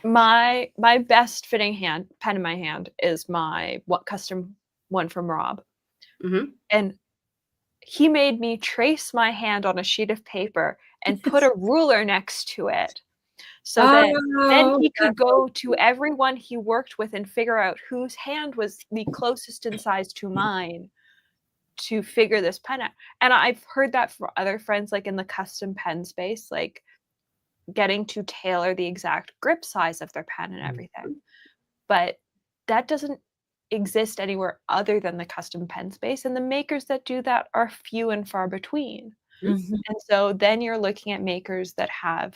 my best fitting pen in my hand is my custom one from Rob. Mm-hmm. And he made me trace my hand on a sheet of paper and put a ruler next to it. So that then he could go to everyone he worked with and figure out whose hand was the closest in size to mine to figure this pen out. And I've heard that from other friends, like in the custom pen space, like getting to tailor the exact grip size of their pen and everything. But that doesn't exist anywhere other than the custom pen space. And the makers that do that are few and far between. Mm-hmm. And so then you're looking at makers that have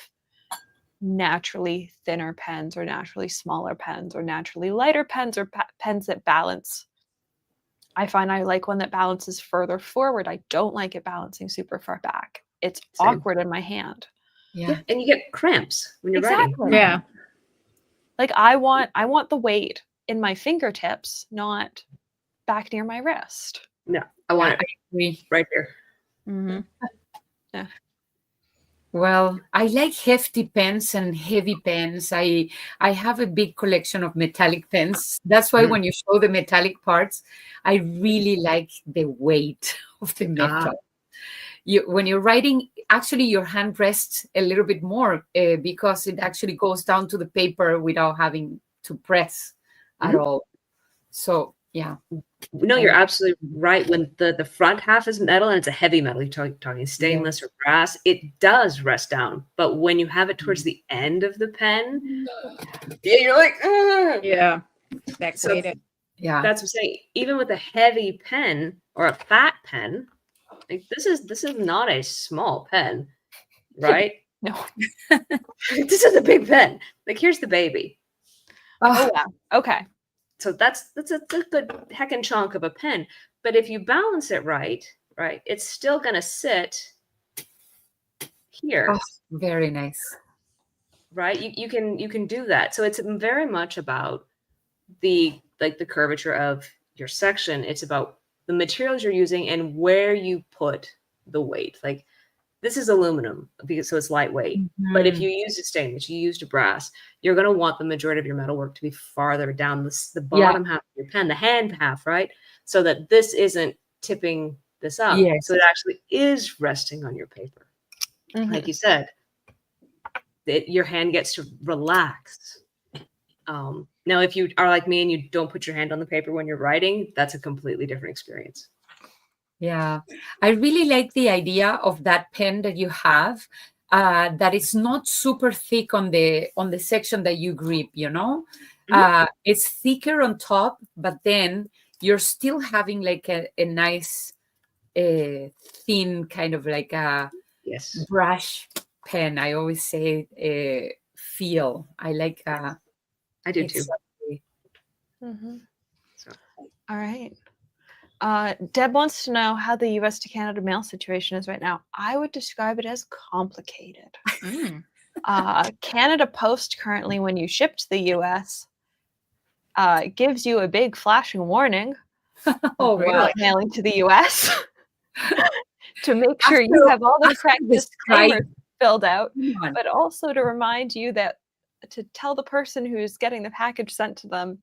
naturally thinner pens or naturally smaller pens or naturally lighter pens or pens that balance. I find I like one that balances further forward. I don't like it balancing super far back. It's awkward in my hand. Yeah. And you get cramps when you're Exactly. writing. Yeah. Like I want the weight in my fingertips, not back near my wrist. No, I want I agree. right there. Mm-hmm. Yeah. Well, I like hefty pens and heavy pens. I have a big collection of metallic pens. That's why when you show the metallic parts, I really like the weight of the metal. When you're writing, actually your hand rests a little bit more because it actually goes down to the paper without having to press at all. So, yeah. No, you're absolutely right. When the front half is metal and it's a heavy metal, you're talking stainless or brass, it does rest down. But when you have it towards the end of the pen, you're like, Yeah. So, yeah. That's what I'm saying. Even with a heavy pen or a fat pen, like this is not a small pen, right? No. This is a big pen. Like here's the baby. Oh yeah. Okay. So that's a good heckin' chunk of a pen. But if you balance it right, it's still gonna sit here. Oh, very nice. Right? You can do that. So it's very much about the curvature of your section. It's about the materials you're using and where you put the weight. Like this is aluminum so it's lightweight. Mm-hmm. But if you used a stainless, you used a brass, you're going to want the majority of your metalwork to be farther down the bottom half of your pen, the hand half, right? So that this isn't tipping this up. Yes. So it actually is resting on your paper. Mm-hmm. Like you said, your hand gets to relax. Now, if you are like me and you don't put your hand on the paper when you're writing, that's a completely different experience. Yeah, I really like the idea of that pen that you have, that it's not super thick on the section that you grip, you know? Mm-hmm. It's thicker on top, but then you're still having like a nice thin kind of like a brush pen. I always say feel. I like I do too. Mm-hmm. So. All right. Deb wants to know how the U.S. to Canada mail situation is right now. I would describe it as complicated. Canada Post currently, when you ship to the U.S., gives you a big flashing warning about mailing to the U.S. to make sure you have all the correct disclaimers filled out, but also to remind you that to tell the person who's getting the package sent to them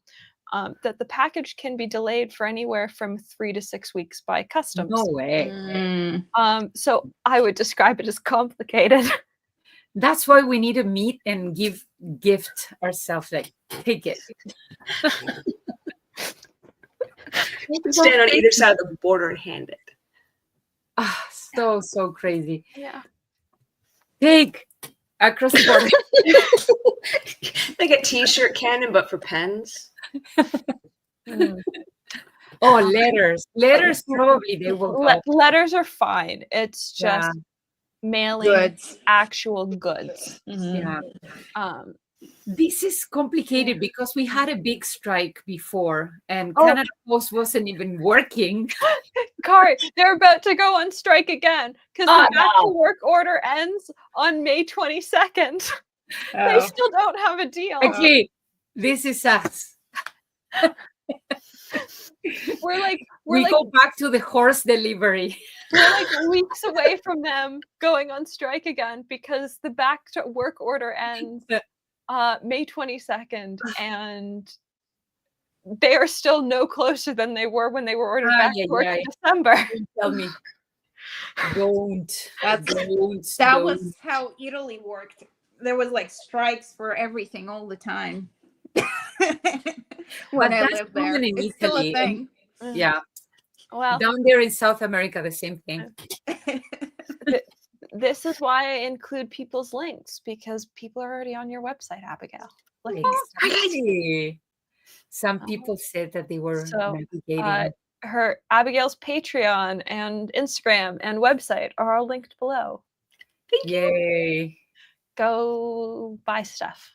that the package can be delayed for anywhere from 3 to 6 weeks by customs. No way. So I would describe it as complicated. That's why we need to meet and gift ourselves. Like, take it. Stand on either side of the border and hand it. So crazy. Yeah. Take across the border. Like a t-shirt cannon, but for pens. Oh, letters probably they will go. Letters are fine. It's just mailing Goods. actual goods. Yeah. Um, This is complicated because we had a big strike before and Oh. Canada Post wasn't even working. Kari, they're about to go on strike again because Oh, the back to no. work order ends on May 22nd. They Oh. still don't have a deal. Okay, this is us. We're go back to the horse delivery. we're like weeks away from them going on strike again because the back to work order ends May 22nd, and they are still no closer than they were when they were ordered back to work in December. Don't tell me. Don't. That was how Italy worked. There was like strikes for everything all the time. When I lived there, in it's still a Italy. thing. Yeah. Well, Down there in South America, the same thing. This is why I include people's links, because people are already on your website, Abigail. Like, Exactly. Some people said that they were navigating. Her Abigail's Patreon and Instagram and website are all linked below. Thank you. Yay. Go buy stuff.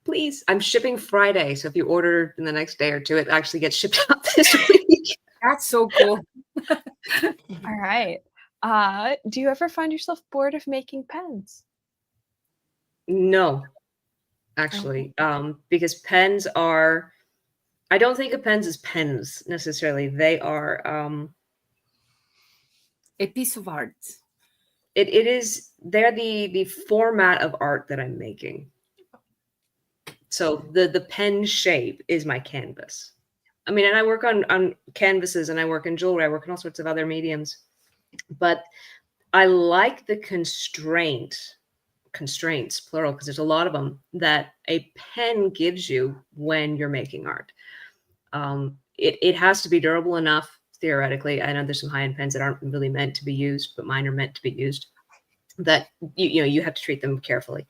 Please. I'm shipping Friday, so if you order in the next day or two, it actually gets shipped out this week. That's so cool. All right. Do you ever find yourself bored of making pens? No, actually, because pens are, I don't think of pens as pens necessarily. They are A piece of art. They're the format of art that I'm making. So the pen shape is my canvas. I mean, and I work on canvases, and I work in jewelry, I work in all sorts of other mediums, but I like the constraints, plural, because there's a lot of them, that a pen gives you when you're making art. It has to be durable enough, theoretically. I know there's some high-end pens that aren't really meant to be used, but mine are meant to be used, that you have to treat them carefully.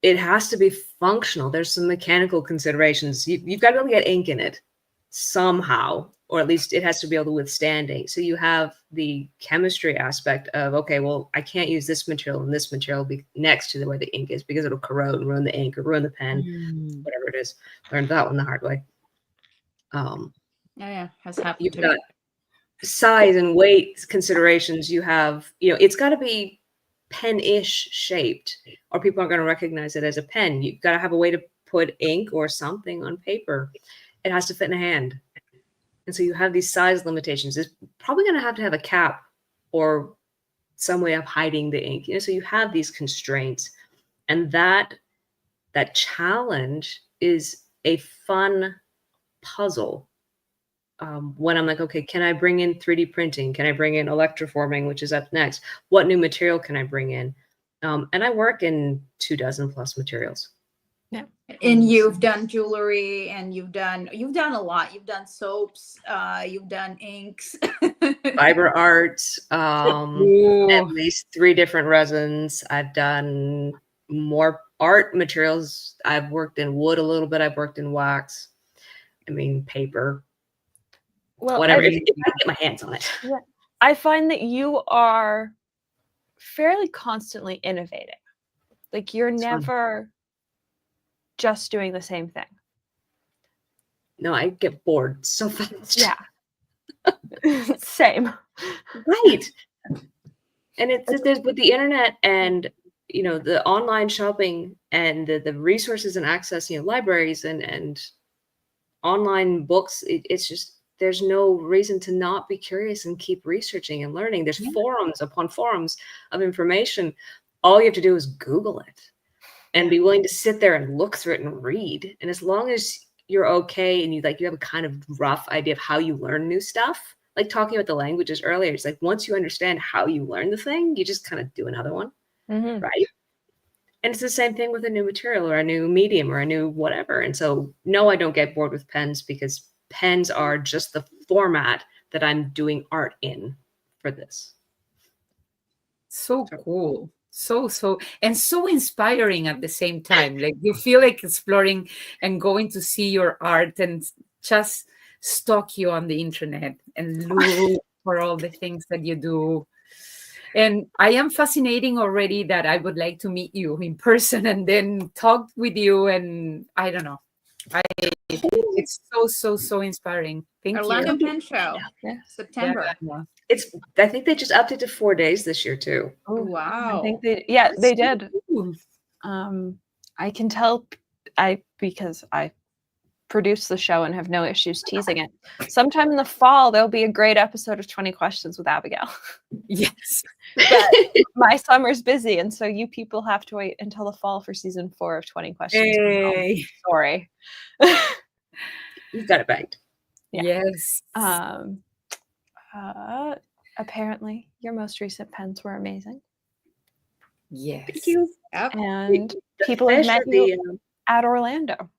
It has to be functional. There's some mechanical considerations. You've got to be able to get ink in it somehow, or at least it has to be able to withstand ink. So you have the chemistry aspect of, okay, well, I can't use this material and this material next to where the ink is because it'll corrode and ruin the ink or ruin the pen, whatever it is. Learned that one the hard way. Yeah, has happened You've to got me. size and weight considerations. You have, it's got to be pen-ish shaped, or people aren't going to recognize it as a pen. You've got to have a way to put ink or something on paper. It has to fit in a hand. And so you have these size limitations. It's probably going to have a cap or some way of hiding the ink. So you have these constraints, and that challenge is a fun puzzle. When I'm like, okay, can I bring in 3D printing? Can I bring in electroforming, which is up next? What new material can I bring in? And I work in 24+ materials. Yeah. And you've done jewelry, and you've done a lot. You've done soaps, you've done inks. Fiber art, at least 3 different resins. I've done more art materials. I've worked in wood a little bit. I've worked in wax. I mean, paper. Well, whatever. If I get my hands on it. Yeah. I find that you are fairly constantly innovating. Like, you're never just doing the same thing. No, I get bored so fast. Yeah. Same. Right. And it's with the internet and the online shopping and the resources and access, libraries and online books. It's just, there's no reason to not be curious and keep researching and learning. There's forums upon forums of information. All you have to do is Google it and be willing to sit there and look through it and read. And as long as you're okay and you have a kind of rough idea of how you learn new stuff, like talking about the languages earlier, it's like once you understand how you learn the thing, you just kind of do another one, right? And it's the same thing with a new material or a new medium or a new whatever. And so, no, I don't get bored with pens because pens are just the format that I'm doing art in for this. So cool. So and so inspiring at the same time. Like, you feel like exploring and going to see your art and just stalk you on the internet and look for all the things that you do. And I am fascinating already that I would like to meet you in person and then talk with you. And I don't know. It's so inspiring. Thank Orlando you. Pen Show, Yeah. September. Yeah. I think they just upped it to 4 days this year too. Oh, Wow. I think they did. Ooh. I can tell because I produce the show and have no issues teasing it. Sometime in the fall, there'll be a great episode of 20 Questions with Abigail. Yes. But my summer's busy, and so you people have to wait until the fall for season 4 of 20 Questions. Hey. Sorry. You've got it banked. Yeah. Yes. Apparently, your most recent pens were amazing, Yes. Thank you. Yep. and The people have fish met or you at Orlando.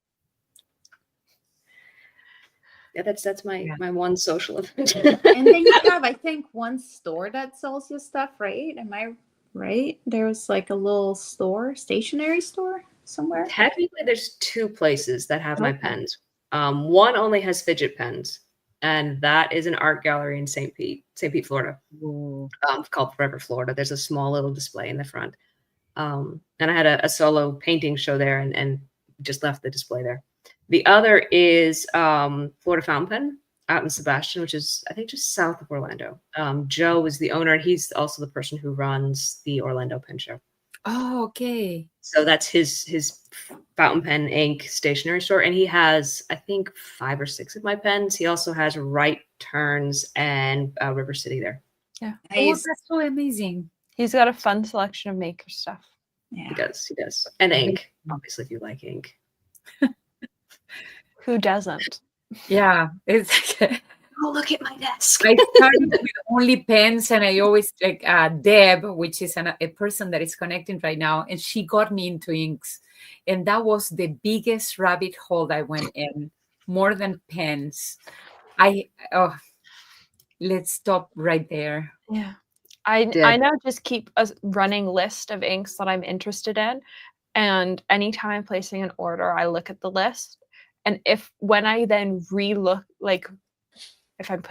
yeah, that's my one social event. And then you have, I think, one store that sells your stuff, right? Am I right? There was like a little store, stationery store somewhere. Technically, there's 2 places that have my Okay. pens. One only has fidget pens, and that is an art gallery in St. Pete, Florida, Ooh. called Forever Florida. There's a small little display in the front. And I had a solo painting show there and just left the display there. The other is Florida Fountain Pen out in Sebastian, which is, I think, just south of Orlando. Joe is the owner, and he's also the person who runs the Orlando Pen Show. Oh, okay. So that's his fountain pen ink stationery store, and he has, I think, 5 or 6 of my pens. He also has Right Turns and River City there. Oh, Nice. that's so amazing. He's got a fun selection of maker stuff. He does, and ink. Obviously, if you like ink. Who doesn't? Yeah. It's Oh, look at my desk. I started with only pens, and I always like Deb, which is a person that is connecting right now, and she got me into inks, and that was the biggest rabbit hole I went in, more than pens. Let's stop right there. Yeah. I now just keep a running list of inks that I'm interested in, and anytime I'm placing an order, I look at the list, and when I then re-look, like if I'm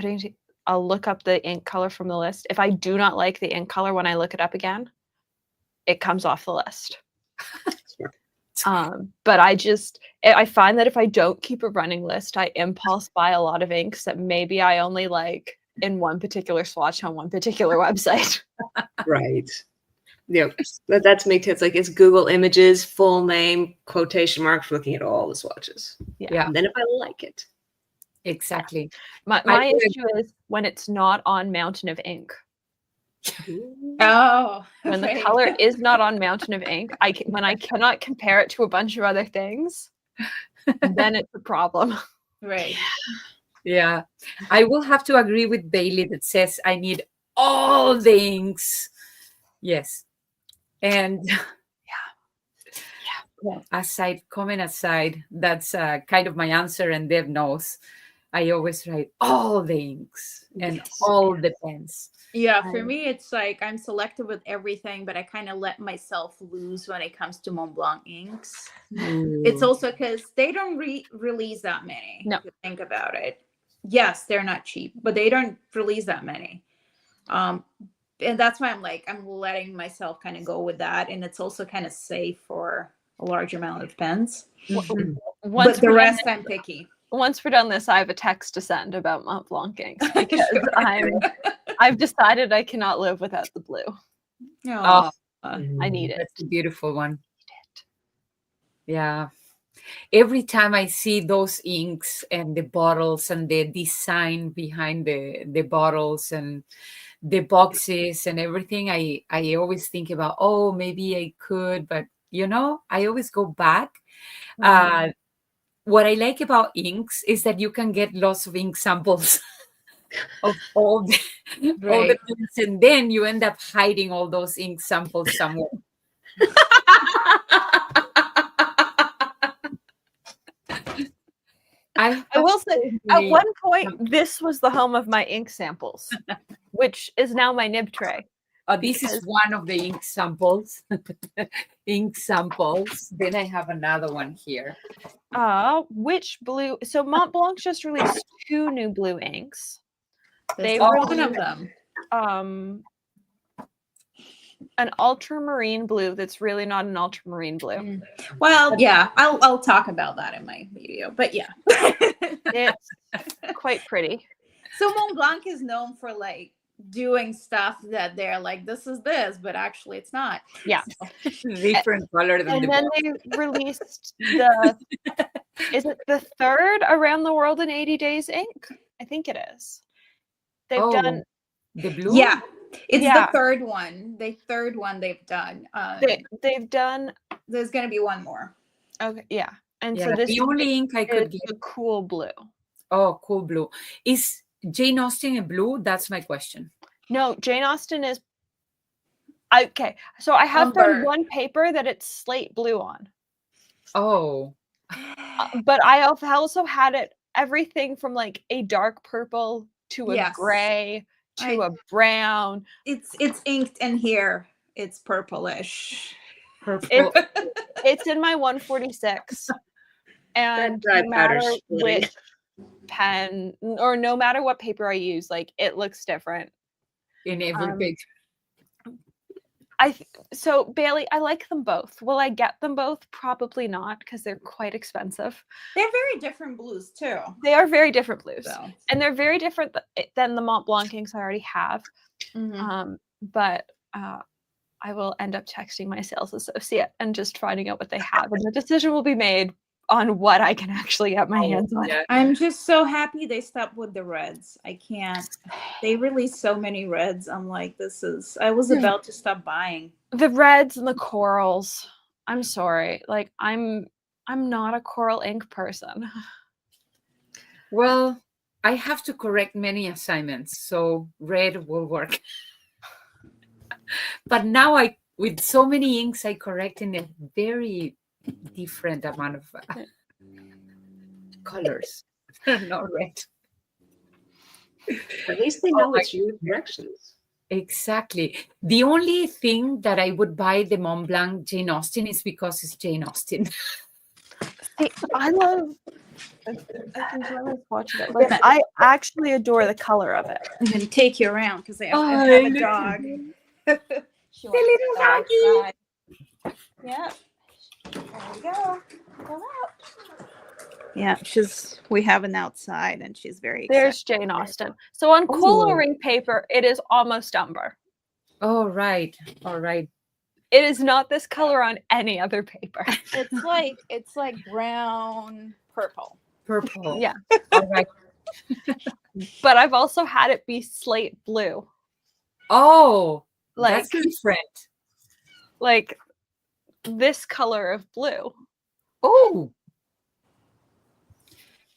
I'll look up the ink color from the list. If I do not like the ink color when I look it up again, it comes off the list. But I find that if I don't keep a running list, I impulse buy a lot of inks that maybe I only like in one particular swatch on one particular website. Right. Yeah, that's me too. It's like it's Google Images, full name, quotation marks, looking at all the swatches. Yeah. And then if I like it. Exactly. My issue is when it's not on Mountain of Ink. Oh, When the right. color is not on Mountain of Ink, when I cannot compare it to a bunch of other things, then it's a problem. Right. Yeah. I will have to agree with Bailey that says I need all the inks. Yes. And comment aside, that's kind of my answer, and Deb knows. I always write all the inks and all the pens. Yeah, for me, it's like I'm selective with everything, but I kind of let myself lose when it comes to Mont Blanc inks. It's also because they don't release that many. No. If you think about it. Yes, they're not cheap, but they don't release that many. And that's why I'm letting myself kind of go with that. And it's also kind of safe for a large amount of pens. But the rest I'm picky. Once we're done this, I have a text to send about Mont Blanc inks because I've decided I cannot live without the blue. Oh, I need it. That's a beautiful one. Yeah. Every time I see those inks and the bottles and the design behind the bottles and the boxes and everything, I always think about, oh, maybe I could, but I always go back. What I like about inks is that you can get lots of ink samples of all the inks, and then you end up hiding all those ink samples somewhere. I will say, at one point, this was the home of my ink samples, which is now my nib tray. This is one of the ink samples. Ink samples. Then I have another one here. Which blue? So Mont Blanc just released 2 new blue inks. They one released of them. An ultramarine blue that's really not an ultramarine blue. Well, yeah, I'll talk about that in my video, but yeah. It's quite pretty. So Mont Blanc is known for like doing stuff that they're like, this is this, but actually it's not. Yeah. Different color than And the then they released is it the third Around the World in 80 Days ink? I think it is. They've done the blue. Yeah, it's Yeah. the third one. The third one they've done. They've done. There's gonna be one more. Okay, yeah. And Yeah, so this the only ink I could is get. the cool blue. Oh, cool blue. Is Jane Austen a blue? That's my question. No, Jane Austen is. Okay, so I have done one paper that it's slate blue on. Oh. But I have also had it everything from like a dark purple to a gray to a brown. It's inked in here. It's purplish. Purple. It's in my 146. And no matter which pen or no matter what paper I use, like it looks different in every page. So Bailey, I like them both. Will I get them both? Probably not, because they're quite expensive. They're very different blues too. They are very different blues, and they're very different than the Mont Blanc inks I already have. But I will end up texting my sales associate and just finding out what they have, and the decision will be made on what I can actually get my hands on. Yeah. I'm just so happy they stopped with the reds. I can't. They released so many reds. I'm like, I was about to stop buying. The reds and the corals. I'm sorry. Like I'm not a coral ink person. Well, I have to correct many assignments, so red will work. But now with so many inks, I correct in a very different amount of colors. Not red. At least they know it's your directions. Exactly. The only thing that I would buy the Mont Blanc Jane Austen is because it's Jane Austen. I can totally watch it. Like I actually adore the color of it. I'm gonna take you around because I have a dog. The little doggy. Yeah. There we go. Go out. Yeah, we have an outside and she's very excited. There's Jane Austen. So on cool ring paper, it is almost umber. Oh, right. All right. It is not this color on any other paper. It's like brown purple. Purple. Yeah. All right. But I've also had it be slate blue. Oh, like that's different. Like this color of blue. Oh.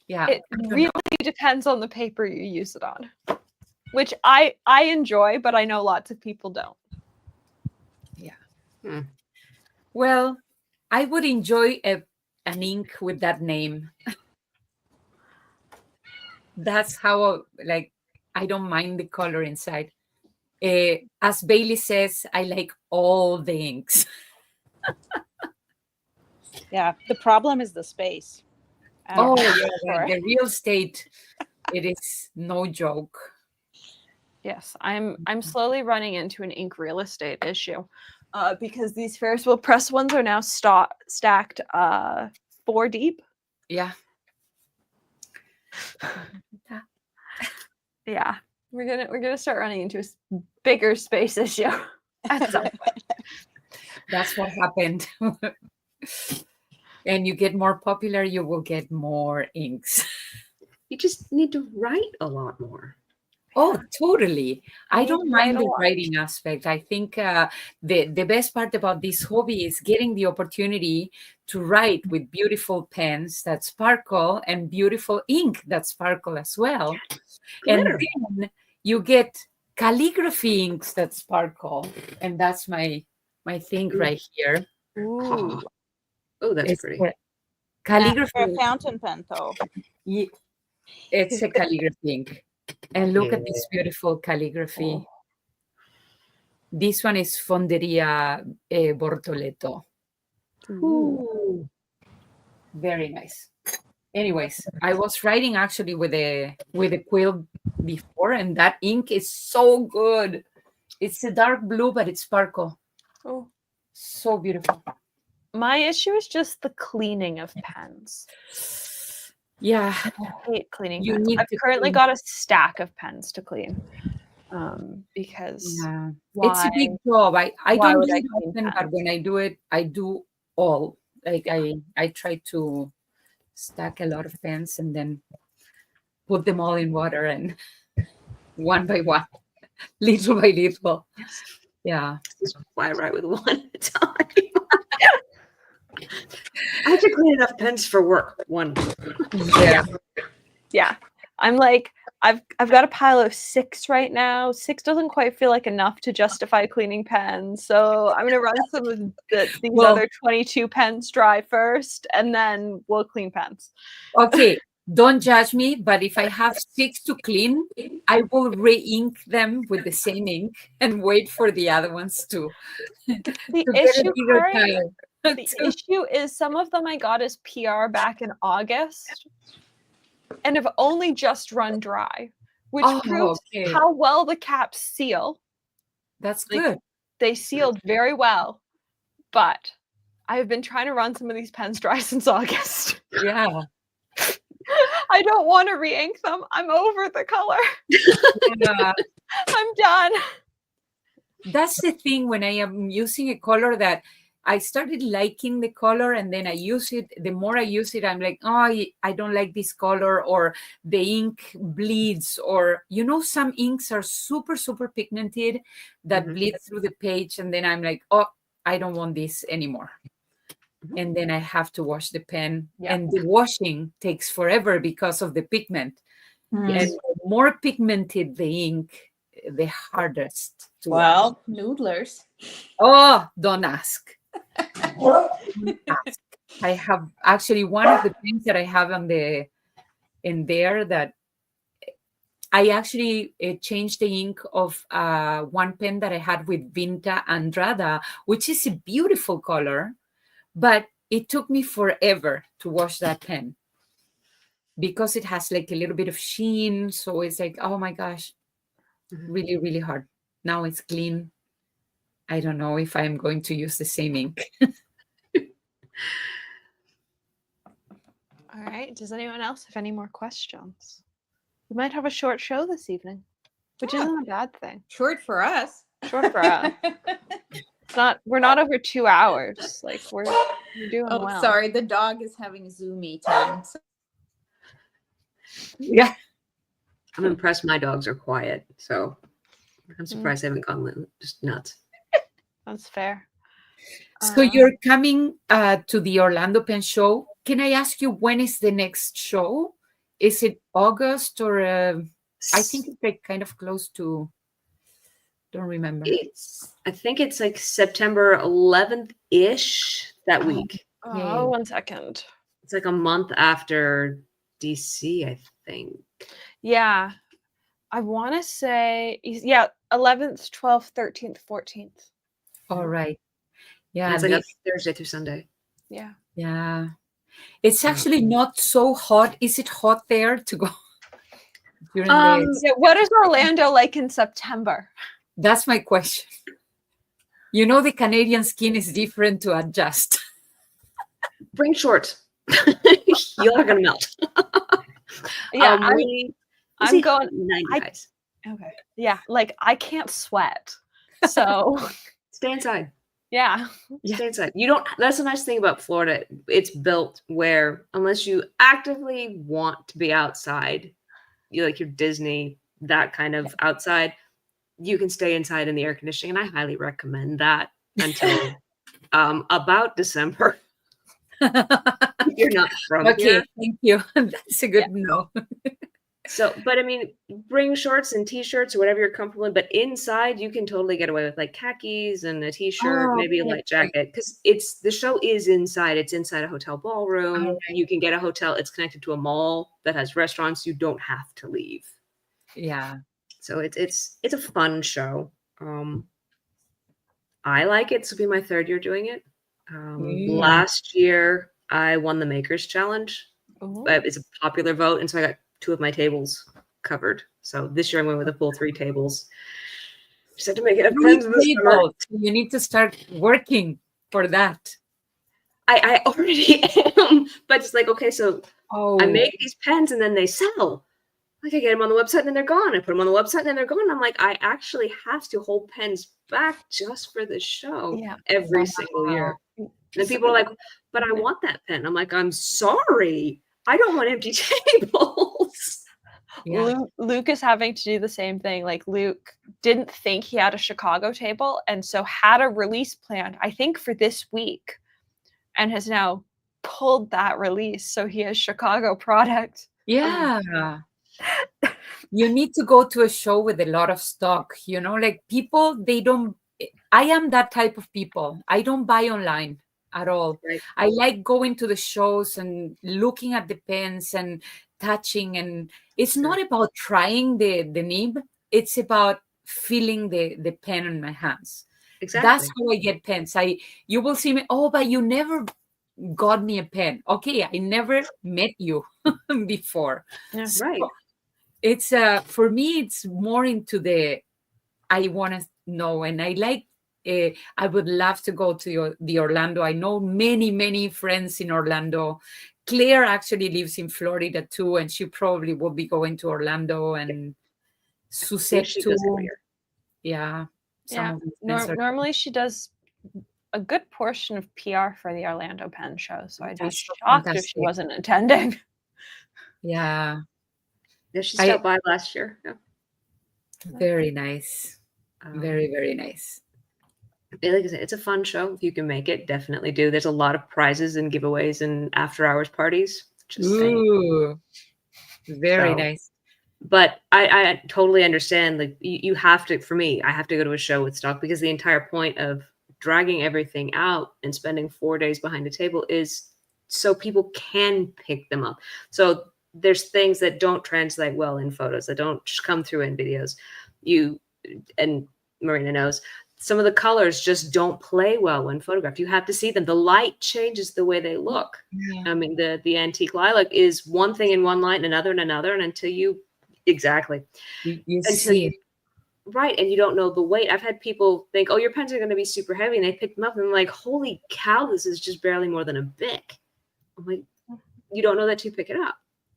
Yeah. It really depends on the paper you use it on, which I enjoy, but I know lots of people don't. Yeah. Well, I would enjoy an ink with that name. That's how, like, I don't mind the color inside. As Bailey says, I like all the inks. Yeah, the problem is the space. Oh, yeah, the real estate, it is no joke. Yes, I'm slowly running into an ink real estate issue because these Ferris wheel press ones are now stacked 4 deep. Yeah. Yeah, we're gonna start running into a bigger space issue at some point. That's what happened. And you get more popular, you will get more inks. You just need to write a lot more. Oh, totally. I don't mind the writing aspect. I think the best part about this hobby is getting the opportunity to write with beautiful pens that sparkle and beautiful ink that sparkle as well. And then you get calligraphy inks that sparkle. And that's my thing right here. Ooh. Oh, that's pretty. Calligraphy. A fountain pen, though. Yeah, it's a calligraphy ink. And look at this beautiful calligraphy. This one is Fonderia Bortoleto. Ooh. Very nice. Anyways, I was writing actually with a quill before, and that ink is so good. It's a dark blue, but it's sparkle. Oh. So beautiful. My issue is just the cleaning of pens. Yeah. I hate cleaning You pens. need I've to currently clean. got a stack of pens to clean. Because Yeah. why, It's a big job. I why don't would do I it clean often, but pens? when I do it, I do all. Like I try to stack a lot of pens and then put them all in water and one by one, little by little. Yeah. Just fly right with one at a time. I have to clean enough pens for work. One. Yeah. Yeah. I'm like, I've got a pile of 6 right now. 6 doesn't quite feel like enough to justify cleaning pens. So I'm gonna run some of these Well- other 22 pens dry first, and then we'll clean pens. Okay. Don't judge me, but if I have 6 to clean, I will re-ink them with the same ink and wait for the other ones to The get a issue, bigger Kari, pile. the issue is some of them I got as PR back in August and have only just run dry, which Oh, proves okay. how well the caps seal. That's Like, good. They sealed very well, but I have been trying to run some of these pens dry since August. Yeah. I don't want to re-ink them. I'm over the color. Yeah. I'm done. That's the thing when I am using a color that I started liking the color and then I use it. The more I use it, I'm like, oh, I don't like this color, or the ink bleeds, or, some inks are super, super pigmented that Mhm. bleed through the page. And then I'm like, oh, I don't want this anymore. Mhm. And then I have to wash the pen. Yeah. And the washing takes forever because of the pigment. Mm. And the more pigmented the ink, the hardest to wash. Well, noodlers. Oh, don't ask. I have actually one of the things that I have in there that I actually changed the ink of one pen that I had with Vinta Andrada, which is a beautiful color, but it took me forever to wash that pen because it has like a little bit of sheen. So it's like, oh my gosh, really, really hard. Now it's clean. I don't know if I'm going to use the same ink. All right. Does anyone else have any more questions? We might have a short show this evening, which Yeah. isn't a bad thing. Short for us. Short for us. We're not over 2 hours. Like we're doing Oh, well. sorry. The dog is having zoomy time. Yeah. I'm impressed my dogs are quiet. So I'm surprised they haven't gone just nuts. That's fair. So you're coming to the Orlando Pen Show. Can I ask you, when is the next show? Is it August or I think it's like kind of close to, don't remember. I think it's like September 11th-ish that week. Oh, 1 second. It's like a month after DC, I think. Yeah. I want to say, 11th, 12th, 13th, 14th. All right. Yeah. And it's like a Thursday through Sunday. Yeah. Yeah. It's actually not so hot. Is it hot there to go? During Yeah, what is Orlando like in September? That's my question. The Canadian skin is different to adjust. Bring shorts. You're gonna melt. Yeah, I'm going 90 guys. Okay. Yeah, like I can't sweat. So Stay inside. yeah. Stay inside. You don't. That's the nice thing about Florida. It's built where unless you actively want to be outside, you like your Disney, that kind of outside, you can stay inside in the air conditioning, and I highly recommend that until about December. You're not from here. Thank you. That's a good no. So, but I mean, bring shorts and t-shirts or whatever you're comfortable in. But inside, you can totally get away with like khakis and a t-shirt, maybe a light jacket, because the show is inside. It's inside a hotel ballroom. Right. You can get a hotel. It's connected to a mall that has restaurants. You don't have to leave. Yeah. So it's a fun show. I like it. This will be my 3rd year doing it. Last year, I won the Makers Challenge. It's a popular vote, and so I got 2 of my tables covered. So this year I'm going with a full 3 tables. Just have to make it up. You need to start working for that. I already am, but it's like, okay, so I make these pens and then they sell. Like I get them on the website and then they're gone. I put them on the website and then they're gone. I'm like, I actually have to hold pens back just for the show every single year. And then people are like, but I want that pen. I'm like, I'm sorry. I don't want empty tables. Yeah. Luke is having to do the same thing. Like Luke didn't think he had a Chicago table and so had a release planned, I think for this week, and has now pulled that release. So he has Chicago product. Yeah. You need to go to a show with a lot of stock, like people, I am that type of people. I don't buy online at all. Right. I like going to the shows and looking at the pens and touching, and it's not about trying the nib, it's about feeling the pen in my hands. Exactly. That's how I get pens. You will see me, but you never got me a pen. Okay, I never met you before. Yeah. So right. It's for me, it's more into I want to know, and I like. I would love to go to the Orlando. I know many friends in Orlando. Claire actually lives in Florida too, and she probably will be going to Orlando, and Suzette too. Yeah. Normally she does a good portion of PR for the Orlando Pen Show, so I'd be shocked if she wasn't attending. Yeah. Yeah, she stopped by last year. Yeah. Very nice. Very, very nice. Like I said, it's a fun show. If you can make it, definitely do. There's a lot of prizes and giveaways and after-hours parties. Just saying. Very nice. But I totally understand. Like you have to. For me, I have to go to a show with stock because the entire point of dragging everything out and spending 4 days behind a table is so people can pick them up. So there's things that don't translate well in photos, that don't come through in videos. And Marina knows, some of the colors just don't play well when photographed. You have to see them. The light changes the way they look. Yeah. I mean, the antique lilac is one thing in one light and another and another. And until you see it. Right. And you don't know the weight. I've had people think, your pens are going to be super heavy. And they pick them up and I'm like, holy cow, this is just barely more than a Bic. I'm like, you don't know that till you pick it up.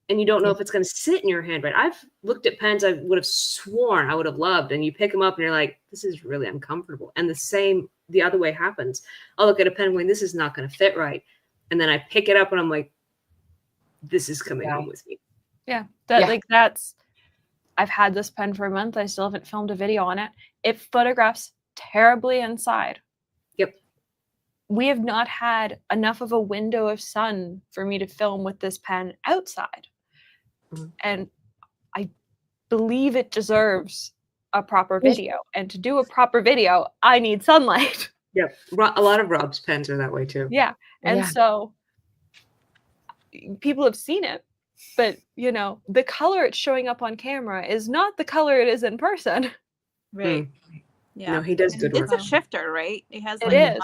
And you don't know if it's going to sit in your hand right. I've looked at pens I would have sworn I would have loved. And you pick them up and you're like, this is really uncomfortable. And the other way happens. I'll look at a pen going, this is not going to fit right. And then I pick it up and I'm like, this is coming home with me. Yeah. I've had this pen for a month. I still haven't filmed a video on it. It photographs terribly inside. Yep. We have not had enough of a window of sun for me to film with this pen outside. Mm-hmm. And I believe it deserves a proper video. And to do a proper video, I need sunlight. Yep. A lot of Rob's pens are that way too. Yeah. And so people have seen it. But, the color it's showing up on camera is not the color it is in person. Right. Yeah. No, he does good work. It's a shifter, right? It has a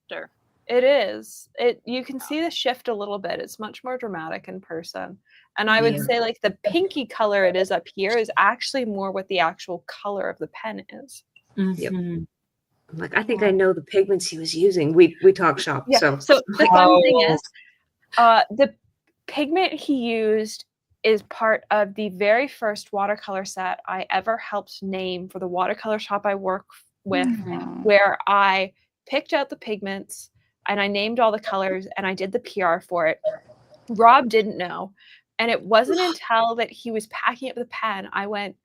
shifter. It is. You can see the shift a little bit. It's much more dramatic in person. And I would say the pinky color it is up here is actually more what the actual color of the pen is. Mm-hmm. Yep. I'm like, I think I know the pigments he was using. We talk shop. Yeah. So the fun thing is the pigment he used is part of the very first watercolor set I ever helped name for the watercolor shop I work with, where I picked out the pigments and I named all the colors and I did the PR for it. Rob didn't know. And it wasn't until that he was packing up the pen, I went,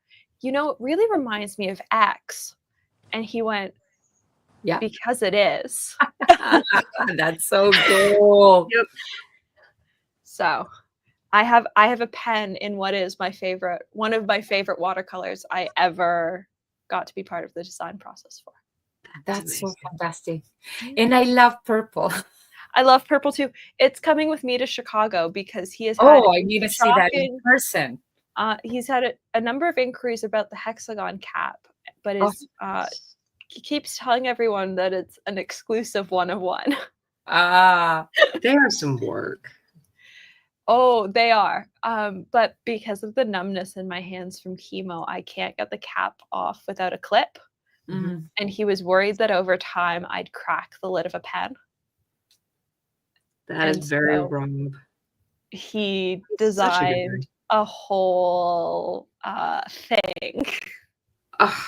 it really reminds me of X. And he went, yeah, because it is. That's so cool. Yep. So I have a pen in what is one of my favorite watercolors I ever got to be part of the design process for. That's so fantastic. And I love purple. I love purple too. It's coming with me to Chicago because he has I need to see that in person. He's had a number of inquiries about the hexagon cap, but he keeps telling everyone that it's an exclusive one of one. They are some work. Oh, they are. But because of the numbness in my hands from chemo, I can't get the cap off without a clip. Mhm. And he was worried that over time I'd crack the lid of a pen. That is And very so wrong. he He's such a good guy. designed a whole thing. Ugh.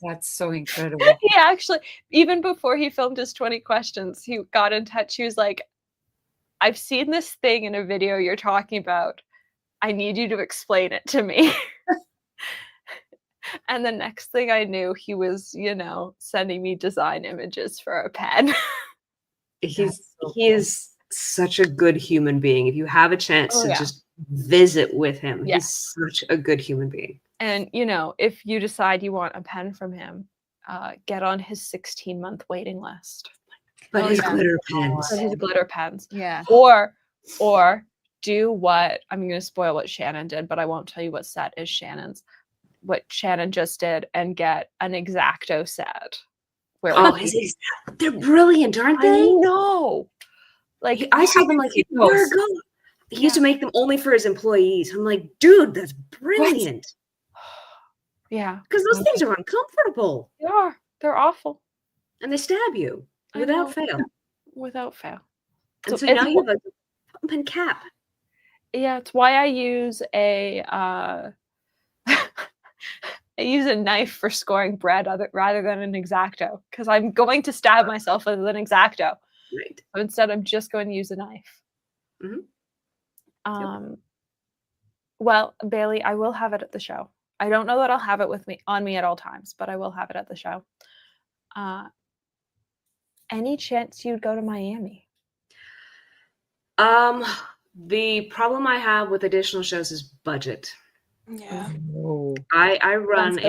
That's so incredible. He actually, even before he filmed his 20 questions, he got in touch. He was like, I've seen this thing in a video you're talking about. I need you to explain it to me. And the next thing I knew, he was, sending me design images for a pen. He is such a good human being. If you have a chance to just visit with him, he's such a good human being. And, if you decide you want a pen from him, get on his 16-month waiting list. But his glitter pens. But his glitter pens. Yeah. Or do what, I'm going to spoil what Shannon did, but I won't tell you what set is Shannon's. What Shannon just did, and get an X-Acto set. They're brilliant, aren't they? I know. Like, I saw them like a year ago. He used to make them only for his employees. I'm like, dude, that's brilliant. Yeah. Because those things are uncomfortable. They are. They're awful. And they stab you without fail. Without fail. And so now you have a pump and cap. Yeah, it's why I use I use a knife for scoring bread rather than an X-Acto, because I'm going to stab myself with an X-Acto. Right. So instead, I'm just going to use a knife. Mm-hmm. Well, Bailey, I will have it at the show. I don't know that I'll have it on me at all times, but I will have it at the show. Any chance you'd go to Miami? The problem I have with additional shows is budget. Yeah. I run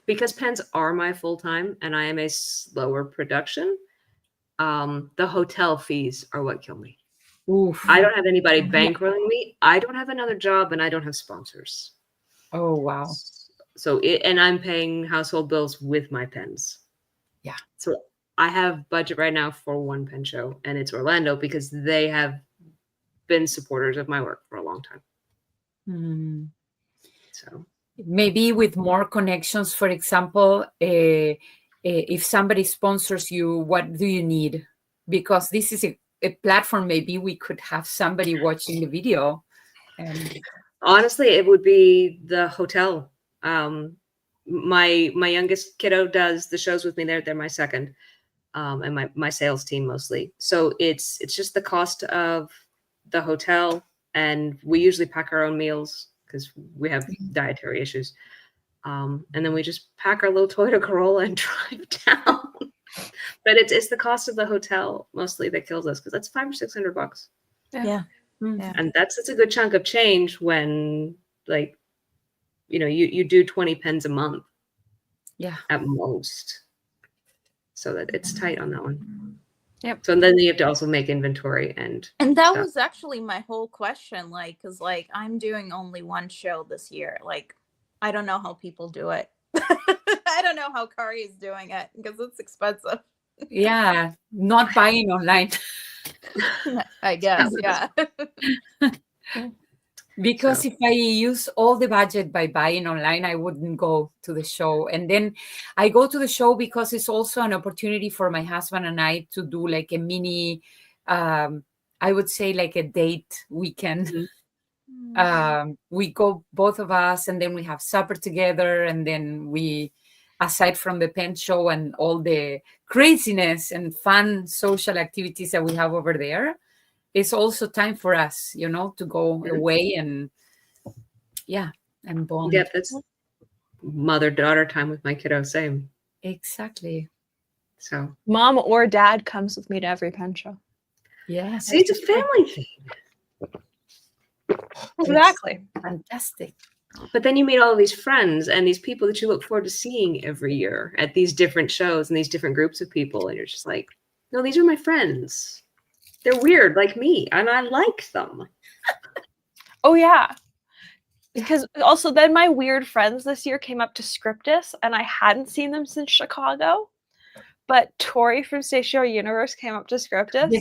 because pens are my full time and I am a slower production. The hotel fees are what kill me. Oof. I don't have anybody bankrolling me. I don't have another job and I don't have sponsors. Oh, wow. So and I'm paying household bills with my pens. Yeah. So I have budget right now for one pen show, and it's Orlando because they have been supporters of my work for a long time. Mm. So maybe with more connections, for example, if somebody sponsors you, what do you need? Because this is a platform, maybe we could have somebody watching the video. And honestly, it would be the hotel. My youngest kiddo does the shows with me. They're my second, and my sales team mostly. So it's just the cost of the hotel, and we usually pack our own meals because we have dietary issues. And then we just pack our little Toyota Corolla and drive down. But it's the cost of the hotel mostly that kills us, because that's $500 or $600. Yeah. And that's a good chunk of change when, like, you do 20 pens a month. Yeah. At most. So that it's tight on that one. Yep. So then you have to also make inventory and that stuff. was actually my whole question, like, because like I'm doing only one show this year. Like, I don't know how people do it. I don't know how Kari is doing it because it's expensive. Yeah, not buying online. I guess, yeah. Because if I use all the budget by buying online, I wouldn't go to the show. And then I go to the show because it's also an opportunity for my husband and I to do like a mini, I would say like a date weekend. We go, both of us, and then we have supper together. And then we, aside from the pen show and all the craziness and fun social activities that we have over there, it's also time for us, to go away and bond. Yeah, that's mother-daughter time with my kiddo. Same. Exactly. So mom or dad comes with me to every pen show. Yeah. See, it's a family thing. Exactly. It's fantastic. But then you meet all of these friends and these people that you look forward to seeing every year at these different shows and these different groups of people. And you're just like, no, these are my friends. They're weird like me, and I like them. Oh, yeah. Because also then my weird friends this year came up to Scriptus, and I hadn't seen them since Chicago. But Tori from Stationary Universe came up to Scriptus,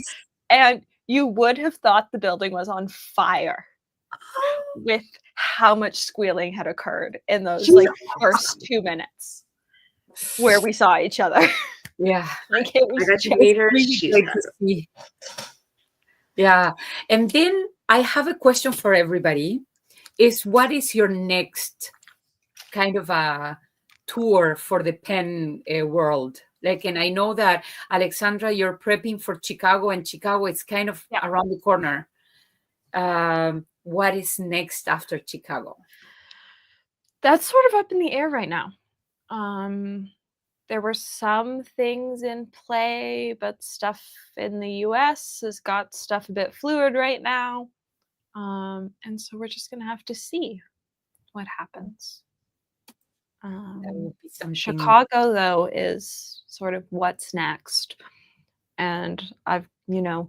and You would have thought the building was on fire with how much squealing had occurred in those like first 2 minutes where we saw each other. Yeah. Like it was I got to meet her. really She's great to see. Yeah. And then I have a question for everybody is what is your next kind of a tour for the pen world? Like, and I know that Alexandra, you're prepping for Chicago, and Chicago is kind of around the corner. What is next after Chicago? That's sort of up in the air right now. There were some things in play, but stuff in the US has got stuff a bit fluid right now. And so we're just gonna have to see what happens. That would be something. Chicago, though, is sort of what's next. And I've,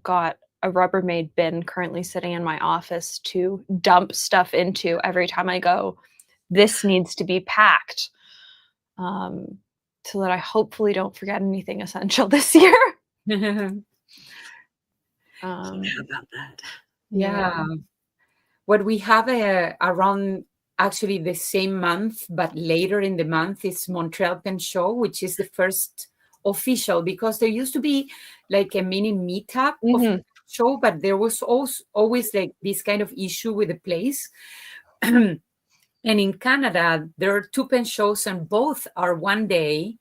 got a Rubbermaid bin currently sitting in my office to dump stuff into every time I go. This needs to be packed so that I hopefully don't forget anything essential this year. about that. Yeah. What we have around actually the same month, but later in the month is Montreal Pen Show, which is the first official, because there used to be like a mini meetup of the show, but there was always like this kind of issue with the place. And in Canada, there are 2 pen shows and both are one day.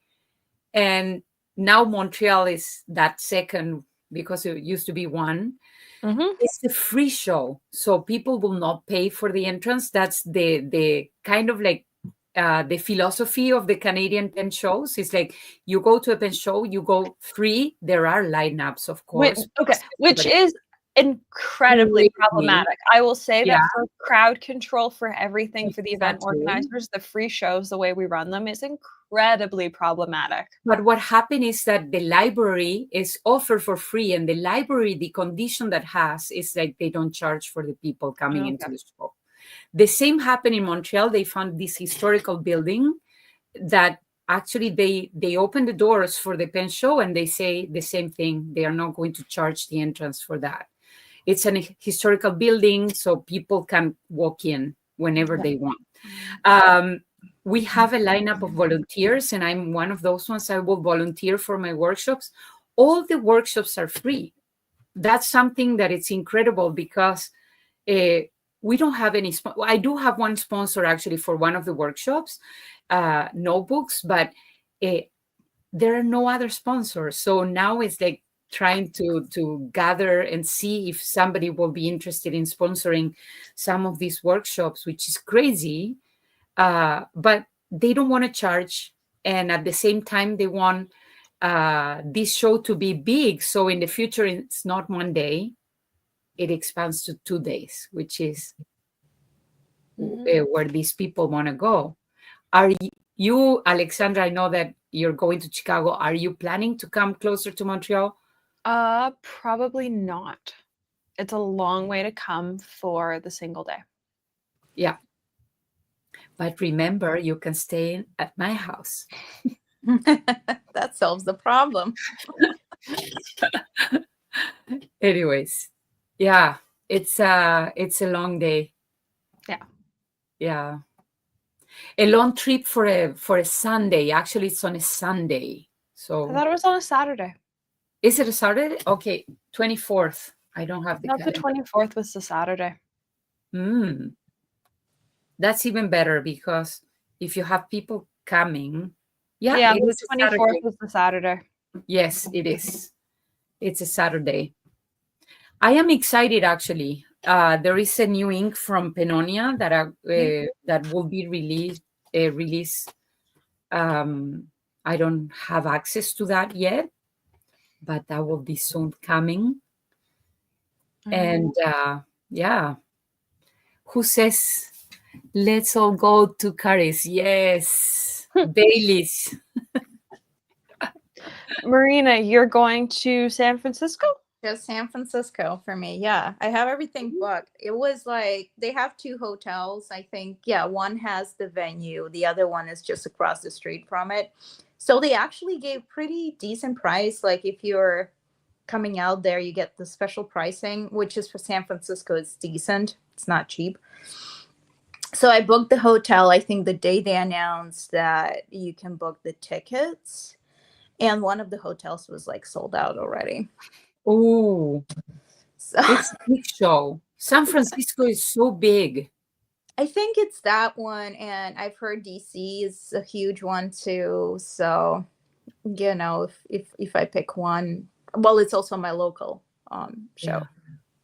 And now Montreal is that second because it used to be one. It's the free show, so people will not pay for the entrance. That's the kind of like the philosophy of the Canadian pen shows. It's like you go to a pen show, you go free. There are lineups, of course. Which is incredibly problematic. I will say that for crowd control for everything for the event organizers, the free shows, the way we run them, is incredibly problematic. But what happened is that the library is offered for free, and the library, the condition that has is like they don't charge for the people coming into the show. The same happened in Montreal. They found this historical building that actually they open the doors for the pen show and they say the same thing. They are not going to charge the entrance for that. It's an historical building, so people can walk in whenever they want. We have a lineup of volunteers, and I'm one of those ones. I will volunteer for my workshops. All the workshops are free. That's something that it's incredible because we don't have any. I do have one sponsor actually for one of the workshops, notebooks, but there are no other sponsors. So now it's like trying to gather and see if somebody will be interested in sponsoring some of these workshops, which is crazy. But they don't want to charge. And at the same time, they want this show to be big. So in the future, it's not one day. It expands to 2 days, which is where these people want to go. Are you, Alexandra, I know that you're going to Chicago. Are you planning to come closer to Montreal? Probably not. It's a long way to come for the single day. Yeah. But remember, you can stay at my house. That solves the problem. Anyways, yeah, it's a long day. Yeah. A long trip for a Sunday. Actually, it's on a Sunday. So I thought it was on a Saturday. Is it a Saturday? Okay, 24th. I don't have the Not the 24th was the Saturday. That's even better because if you have people coming, the 24th was the Saturday. Yes, it is. It's a Saturday. I am excited actually. There is a new ink from Pennonia that will be released. I don't have access to that yet, but that will be soon coming. And who says let's all go to Caris? Yes, Bailey's. Marina, you're going to San Francisco? Just San Francisco for me. Yeah, I have everything booked. It was like they have 2 hotels. I think, one has the venue. The other one is just across the street from it. So they actually gave pretty decent price. Like if you're coming out there, you get the special pricing, which is for San Francisco. It's decent. It's not cheap. So I booked the hotel, I think the day they announced that you can book the tickets. And one of the hotels was like sold out already. Oh, So it's a big show. San Francisco is so big. I think it's that one. And I've heard DC is a huge one too. So, you know, if I pick one, well, it's also my local show. Yeah.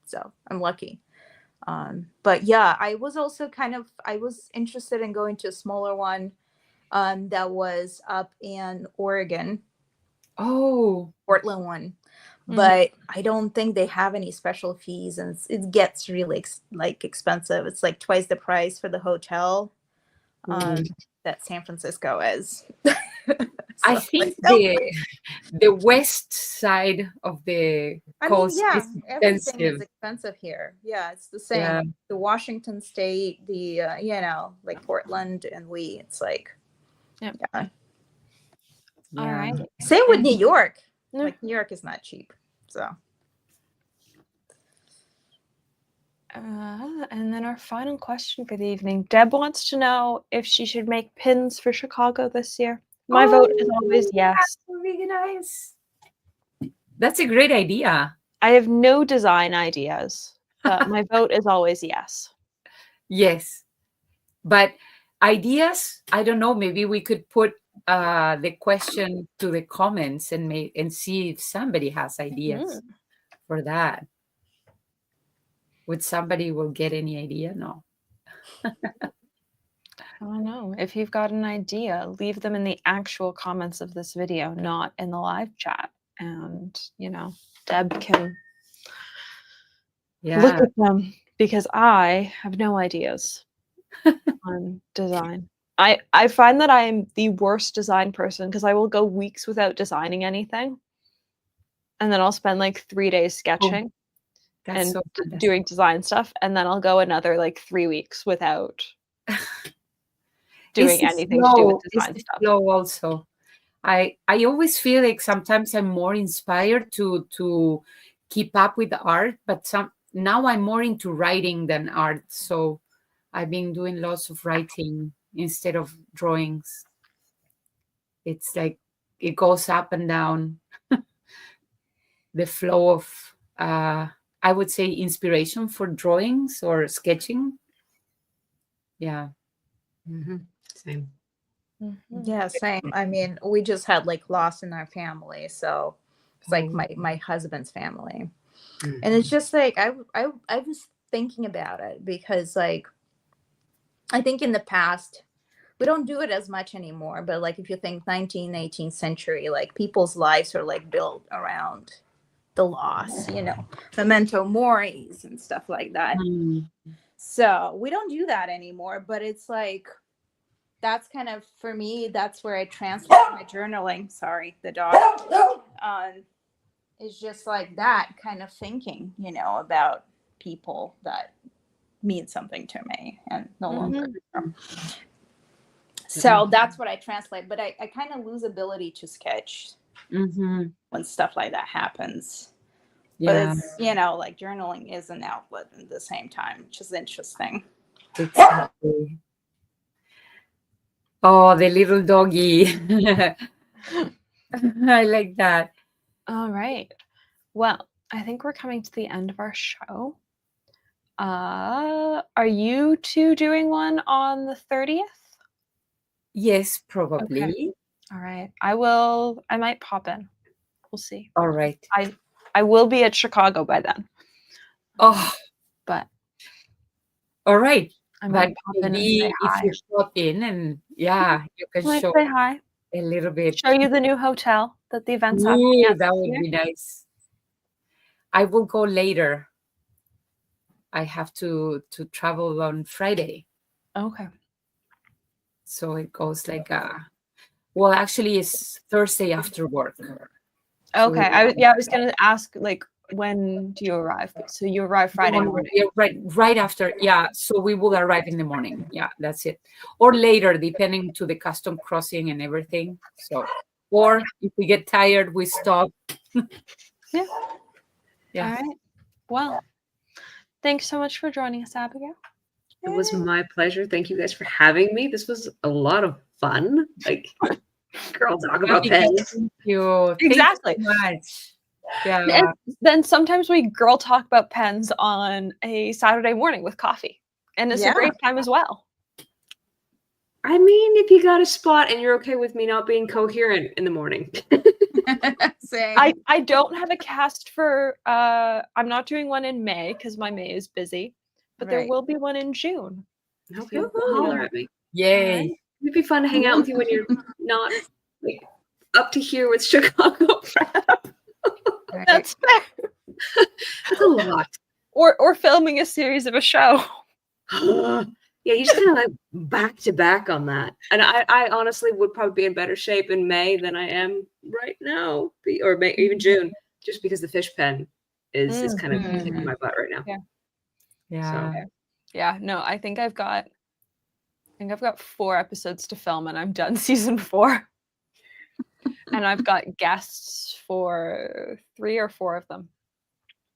So I'm lucky. But yeah, I was also I was interested in going to a smaller one that was up in Oregon, Oh, Portland one. But I don't think they have any special fees, and it gets really expensive. It's like twice the price for the hotel that San Francisco is. I think the west side of the coast is everything expensive. is expensive here. Yeah, it's the same. Yeah. The Washington State, the you know, like Portland and it's like, Yep. yeah. All right. Same with New York. Yeah. Like New York is not cheap. So. And then our final question for the evening. Deb wants to know if she should make pins for Chicago this year. My vote is always yes. That's really nice. That's a great idea. I have no design ideas, but my vote is always yes. Yes. But ideas, I don't know, maybe we could put the question to the comments and see if somebody has ideas for that. Would somebody will get any idea? No. I don't know. If you've got an idea, leave them in the actual comments of this video, not in the live chat. And, you know, Deb can look at them because I have no ideas on design. I find that I am the worst design person because I will go weeks without designing anything. And then I'll spend like 3 days sketching and doing design stuff. And then I'll go another like 3 weeks without doing anything to do with design stuff. Flow also. I always feel like sometimes I'm more inspired to keep up with the art, but now I'm more into writing than art. So I've been doing lots of writing instead of drawings. It's like it goes up and down. The flow of I would say inspiration for drawings or sketching. Yeah. Same. Yeah, same. I mean, we just had like loss in our family, so it's like my husband's family, and it's just like I was thinking about it because like I think in the past we don't do it as much anymore, but like if you think 19th, 18th century, like people's lives are like built around the loss, you know, memento moris and stuff like that. So we don't do that anymore, but it's like that's kind of, for me, that's where I translate my journaling. Sorry, the dog. It's just like that kind of thinking, you know, about people that mean something to me and no longer. So that's what I translate. But I kind of lose ability to sketch when stuff like that happens. Yeah. But it's, you know, like journaling is an outlet at the same time, which is interesting. Exactly. Oh, the little doggy. I like that. All right. Well, I think we're coming to the end of our show. Are you two doing one on the 30th? Yes, probably. Okay. All right. I might pop in. We'll see. All right. I will be at Chicago by then. Oh. But. All right. I might pop in and say hi. If you stop in and you can show say hi a little bit. Show you the new hotel that the event's happening at. That would be nice. I will go later. I have to travel on Friday. Okay. So it goes like well, actually it's Thursday after work. Okay. So I was gonna ask like, when do you arrive? So you arrive Friday morning. Yeah, right after. Yeah. So we will arrive in the morning. Yeah, that's it. Or later, depending to the custom crossing and everything. So, or if we get tired, we stop. Yeah. Yeah. All right. Well, thanks so much for joining us, Abigail. It was my pleasure. Thank you guys for having me. This was a lot of fun. Like, girl, talk about Abigail, pens. thank you. Exactly. Thank you so much. Yeah. And then sometimes we girl talk about pens on a Saturday morning with coffee, and it's a great time as well. I mean, if you got a spot and you're okay with me not being coherent in the morning. Same. I don't have a cast for I'm not doing one in May because my May is busy, but there Right. will be one in June. Okay, holler at me. Yay. Right. It'd be fun to hang out with you when you're not like up to here with Chicago prep. Right. That's fair. That's a lot. Or filming a series of a show. Yeah, you just kind of like back to back on that. And I honestly would probably be in better shape in May than I am right now, or May, even June, just because the fish pen is kind of kicking my butt right now. Yeah. Yeah. So. Yeah, no, I think I've got 4 episodes to film and I'm done season 4. And I've got guests for 3 or 4 of them.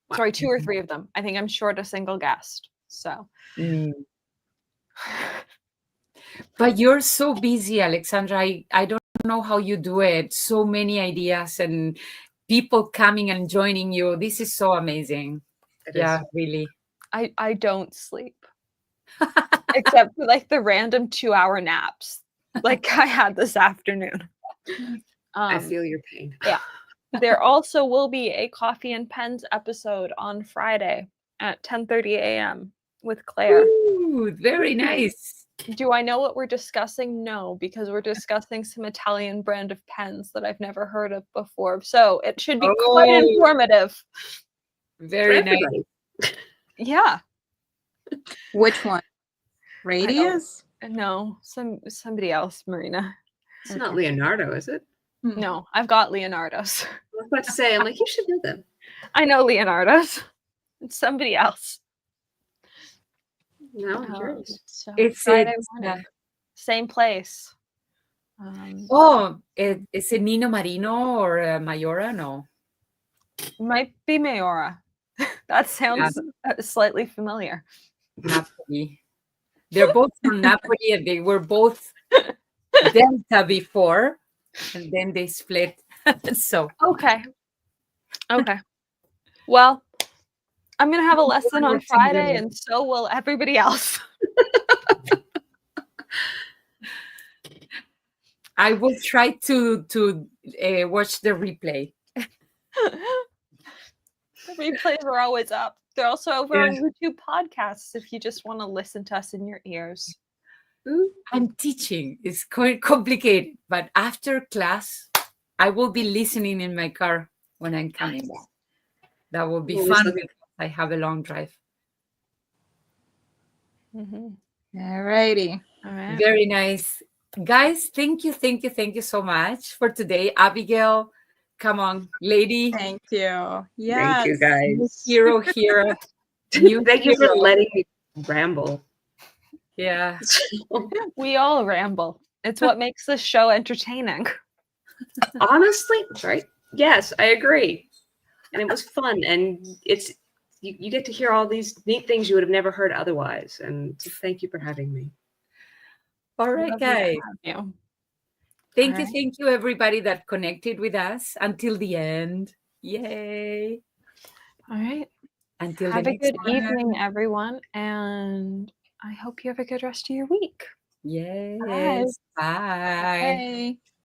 Wow. Sorry, 2 or 3 of them. I think I'm short a single guest. So But you're so busy, Alexandra. I don't know how you do it. So many ideas and people coming and joining you. This is so amazing. Yeah, really. I don't sleep. Except for like the random 2-hour naps like I had this afternoon. I feel your pain. Yeah. There also will be a Coffee and Pens episode on Friday at 10:30 a.m. with Claire. Ooh, very nice. Do I know what we're discussing? No, because we're discussing some Italian brand of pens that I've never heard of before. So it should be quite informative. Very nice. Yeah. Which one? Radius? No, somebody else, Marina. It's not Leonardo, is it? No, I've got Leonardo's. I was about to say, I'm like, you should know them. I know Leonardo's. It's somebody else. No, I'm curious. So It's Friday morning. Same place. Is it Nino Marino or Mayora? No. Might be Mayora. That sounds slightly familiar. Napoli. They're both from Napoli and they were both Delta before and then they split. So Okay. Well, I'm gonna have a lesson on Friday and so will everybody else. I will try to watch the replay. The replays are always up. They're also over on YouTube podcasts if you just want to listen to us in your ears. I'm teaching. It's quite complicated, but after class, I will be listening in my car when I'm coming back. That will be fun because I have a long drive. All righty. All right. Very nice. Guys, thank you so much for today. Abigail, come on, lady. Thank you. Yes. Thank you, guys. Hero here. Thank you for letting me ramble. Yeah. We all ramble. It's what makes this show entertaining. Honestly, right? Yes, I agree. And it was fun. And it's you get to hear all these neat things you would have never heard otherwise. And so thank you for having me. All right, guys. Thank you, everybody that connected with us until the end. Yay. All right. Until have the a good next one. evening, everyone. And I hope you have a good rest of your week. Yes. Bye. Bye.